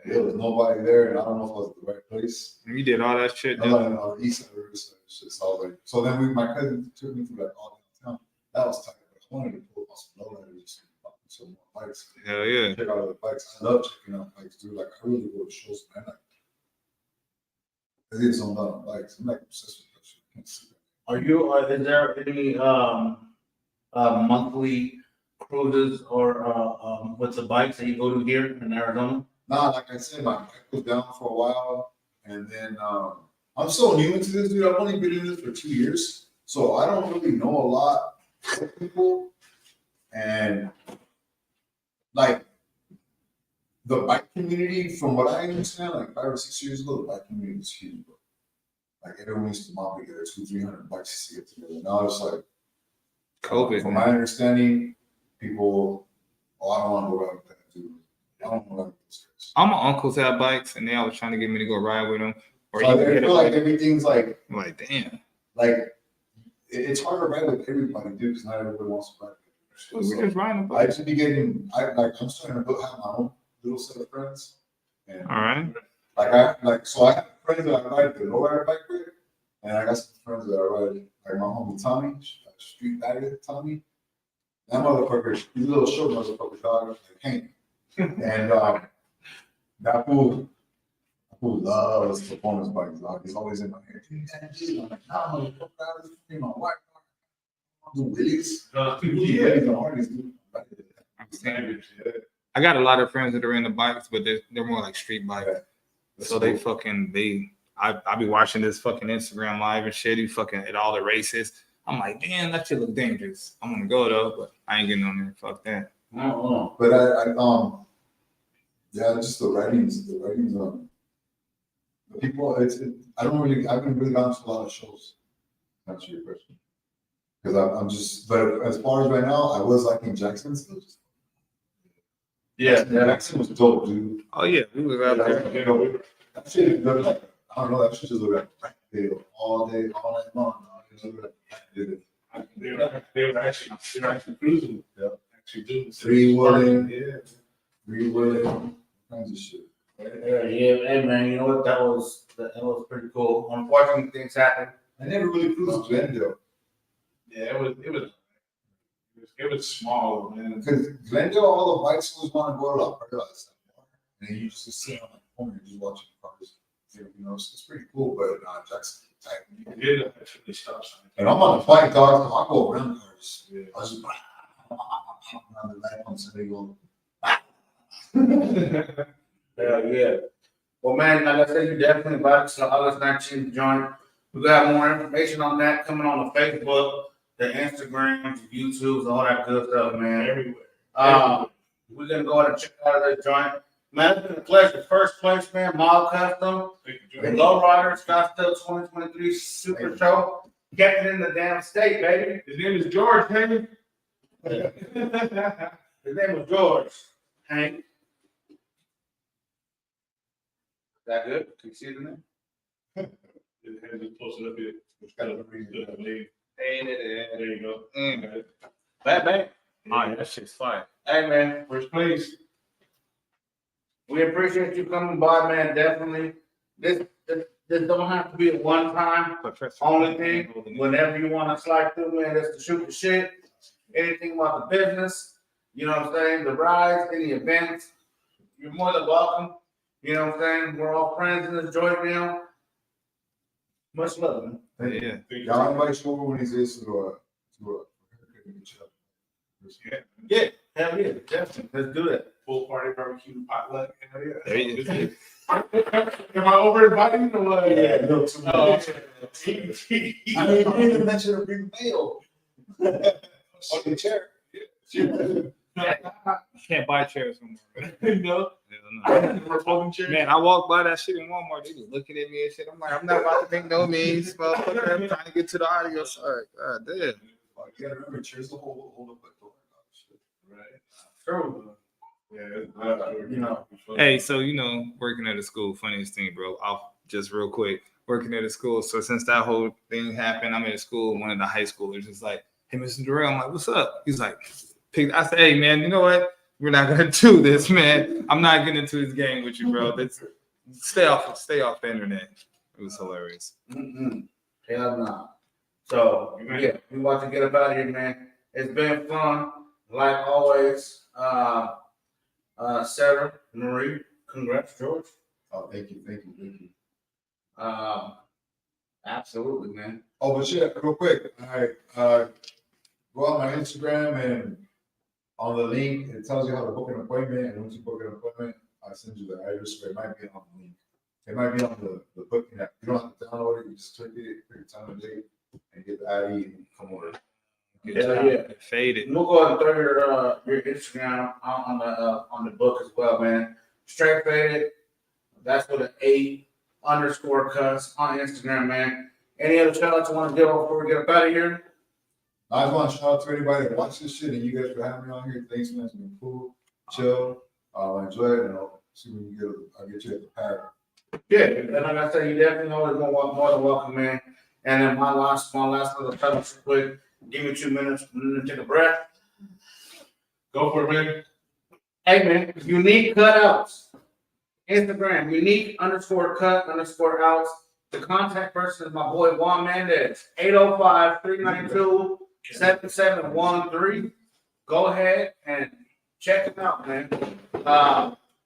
There was nobody there, and I don't know if it was the right place. You did all that shit. I was like, on the east side of Riverside. So I was like, so then my cousin took me through like all downtown. That was tight. But I wanted to pull up some lowriders, some more bikes. Hell yeah. Check out other bikes. I love checking out bikes, dude. Like I really go to shows, man. Like I did something on bikes. I'm like obsessed with that shit. I can't see that. Is there any monthly cruises or with the bikes that you go to here in Arizona? Nah, like I said, my bike was down for a while, and then I'm so new into this, dude. I've only been in this for 2 years, So I don't really know a lot of people, and like the bike community, from what I understand, like 5 or 6 years ago, the bike community was huge, bro. Like everyone used to mob together, 200-300 bikes to get together. Now it's like COVID. from man. my understanding, people, oh, I don't want to go ride with that dude. I don't want to ride with those guys. All my uncles have bikes, and they always trying to get me to go ride with them. Or So I even get a feel like bike. everything's like I'm like, damn. it's hard to ride with everybody, dude, because not everybody wants to ride. We're So just riding a I bike. should be getting. I'm starting to have my own little set of friends, and All right. so I have friends that I ride the low rider bike with, and I got some friends that I ride like my homie Tommy, Street Bagger Tommy. That motherfucker, he's a little short motherfucker, dog, like Hank, and that fool loves performance bikes, dog. He's always in my ear. I'm like, nah, motherfucker, I was in my white car. Do wheelies. Yeah. The hardest, dude. I'm saying, I got a lot of friends that are into bikes, but they're more like street bikes. So they fucking I be watching this fucking Instagram live and shit. You fucking at all the races. I'm like, damn, that shit look dangerous. I'm gonna go though, but I ain't getting on there. Fuck that. I don't know. But yeah, just the writings, the people. I haven't really gone to a lot of shows. To answer your question, because I'm just. But as far as right now, I was liking Jackson. So Yeah, Jackson was dope, dude. Oh yeah, we was out there. That shit looked like, I don't know, that shit just looked like a rap video all day, all night long. It looked like a rap video. They were actually cruising. Yeah. Actually doing Free-wheeling. Yeah. Rewilling, all kinds of shit. yeah, hey man, you know what? That was pretty cool. Unfortunately, things happen. I never really cruised Glendale. Yeah, it was small, man. Because Glendale, all the bikes want to go to La Perla. And then you just sit on the corner and just watch the cars. You know, it's pretty cool, but Jackson, tight. You did actually stop sign. And I'm on the bike, dog, so I go around cars. Yeah. I was just around the lamp on Sunday go. Yeah. Well, man, like I said, you definitely invited to the August 19th joint. We got more information on that coming on the Facebook, the Instagram, the YouTubes, all that good stuff, man. Everywhere. We're gonna go ahead and check out this joint. Man, it's been a pleasure. First place, man, Mob Custom, the Lowrider Scottsdale 2023 Super Show. Kept it in the damn state, baby. His name is George Henry. His name was George. Hank. That good? Can you see it in there? It has it posted up here. It's got a reason. There you go. Mm. Bad man. Oh, yeah, that shit's fire. Hey, man. First place. We appreciate you coming by, man. Definitely. This don't have to be a one-time only thing. Whenever you want to slide through, man, that's to shoot the shit. Anything about the business, you know what I'm saying? The rides, any events, you're more than welcome. You know what I'm saying? We're all friends in this joint now. Much love, man. Yeah. Y'all invite you over when he's this to Yeah, hell yeah, definitely. Let's do it. Full party barbecue potluck. Hell yeah. There you go. Am I over inviting or what? no, too Oh, much. I didn't even mention to bring mail. On the chair. You can't buy chairs no more. No. Yeah, Folding chair. man, I walked by that shit in Walmart. They was looking at me and shit. I'm like, I'm not about to make no means, motherfucker. I'm trying to get to the audio side. God damn. You gotta remember, chairs the whole up the door. Right. True. Yeah. You know. Hey, so working at a school, funniest thing, bro. I'll just real quick, working at a school. So since that whole thing happened, I'm at a school. One of the high schoolers is like, "Hey, Mr. Durrell," I'm like, "What's up?" He's like, I said, "Hey, man, you know what? We're not gonna do this, man. I'm not getting into this game with you, bro. Let's stay off the internet." It was hilarious. Hell no. So yeah, we want to get up out of here, man. It's been fun, like always. Sarah, Marie, congrats, George. Oh, thank you. Absolutely, man. Oh, but shit, real quick. All right, go on my Instagram and on the link, it tells you how to book an appointment. And once you book an appointment, I send you the address. But it might be on the link. It might be on the booking app. You don't have to download it. You just click it, pick a time and date. and get the ID and come over. Yeah. Faded. We'll go ahead and throw your Instagram on the book as well, man. Straight faded. That's with an _cuts on Instagram, man. Any other shout outs you want to give before we get up out of here? I just want to shout out to everybody that watched this shit and you guys for having me on here. Thanks, man. It's been cool, chill. I enjoy it, and I'll see when I'll get you at the pack. Yeah, and like I said, you definitely always more than welcome, man. And then my last little touch, quick. Give me 2 minutes. Take a breath. Go for it, man. Hey, man, unique cutouts. Instagram, unique _cut_outs. The contact person is my boy Juan Mendez, 805-392-7713. Go ahead and check him out, man.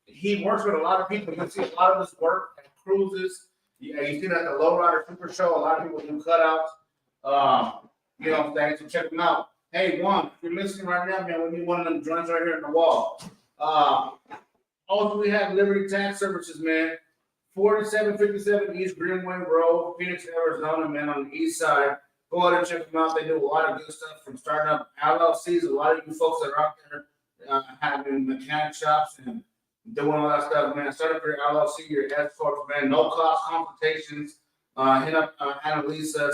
He works with a lot of people. You can see a lot of his work at cruises. You see that at the Lowrider Super Show. A lot of people do cutouts. You know what I'm saying? So check him out. Hey, Juan, if you're listening right now, man, we need one of them joints right here in the wall. Also, we have Liberty Tax Services, man. 4757 East Greenway Road, Phoenix, Arizona, man, on the east side. Go ahead and check them out. They do a lot of good stuff from starting up LLCs. A lot of you folks that are out there having mechanic shops and doing all that stuff, man. Start up your LLC, your S Corp, man. No cost consultations. Hit up Annalisa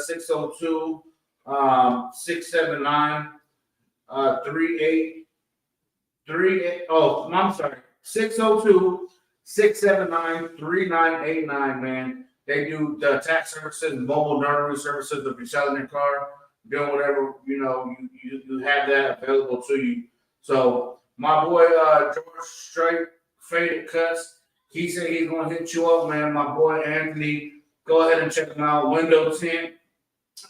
602-679-3838. Oh, I'm sorry. 602-679-3989, man. They do the tax services, mobile notary services. If you're selling your car, doing whatever, you know, you have that available to you. So my boy George Straight Faded Cuts, he said he's gonna hit you up, man. My boy Anthony, go ahead and check him out. Window tint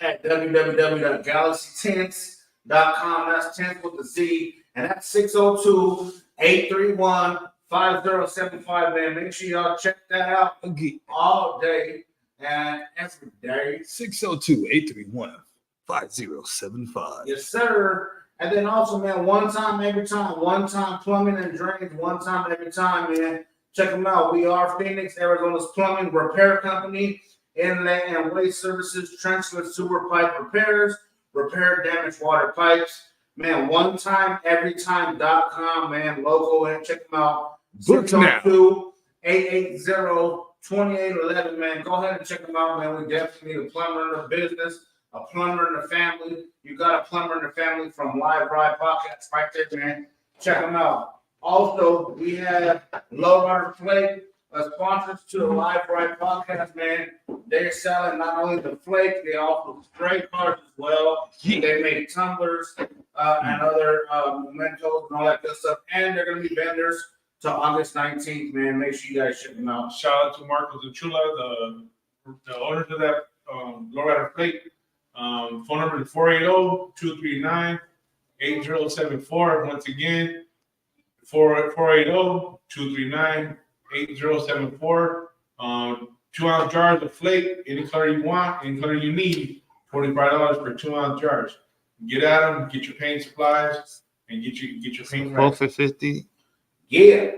at www.galaxytints.com. That's tint with the Z, and that's 602-831-5075, man. Make sure y'all check that out all day and every day. 602-831-5075. Yes, sir. And then also, man, one time plumbing and drains, one time every time, man. Check them out. We are Phoenix, Arizona's plumbing repair company, inlet and waste services, trenchless sewer pipe repairs, repair damaged water pipes. Man, one time every time.com, man. Local, and check them out. Book now. 602-880-2811, man. Go ahead and check them out, man. We definitely need a plumber in the business, a plumber in the family. You got a plumber in the family from Live Ride Podcast right there, man. Check them out. Also, we have Lowrider Flake, sponsors to the Live Ride Podcast, man. They're selling not only the flake, they also spray cards as well. Yeah. They make tumblers and other mementos and all that good stuff. And they're going to be vendors to August 19th, man. Make sure you guys check them out. Shout out to Marcos Uchula, the owners of that Lowrider Flake. Phone number is 480-239-8074. Once again, 480-239-8074. 2-ounce jars of flake, any color you want, any color you need. $45 for 2-ounce jars. Get at them, get your paint supplies, and get your paint right. Both for 50. Yeah.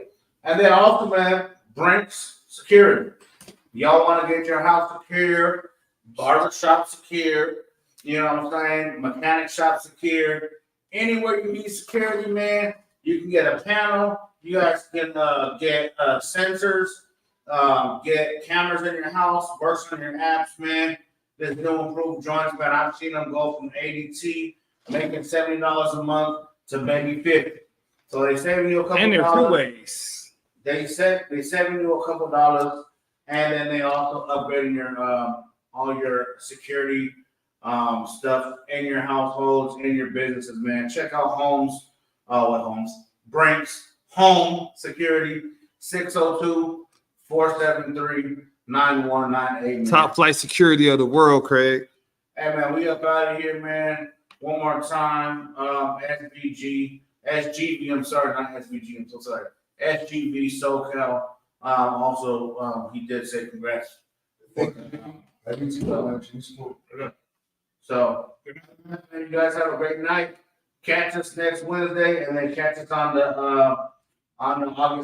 And then also, man, Brinks Security. Y'all want to get your house secure, barber shop secure, you know what I'm saying? Mechanic shop secure. Anywhere you need security, man, you can get a panel. You guys can get sensors, get cameras in your house, works on your apps, man. There's no improved joints, man. I've seen them go from ADT making $70 a month to maybe $50. So they saving you a couple And they're dollars. two-ways. They saving you a couple dollars, and then they also upgrading your all your security stuff in your households, in your businesses, man. Check out Brinks Home Security, 602-473-9198. Top flight security of the world, Craig. Hey, man, we up out of here, man. One more time, SGV, I'm sorry, not SVG, I'm so sorry. SGV SoCal. Also, he did say congrats. So, you guys have a great night. Catch us next Wednesday, and then catch us on the August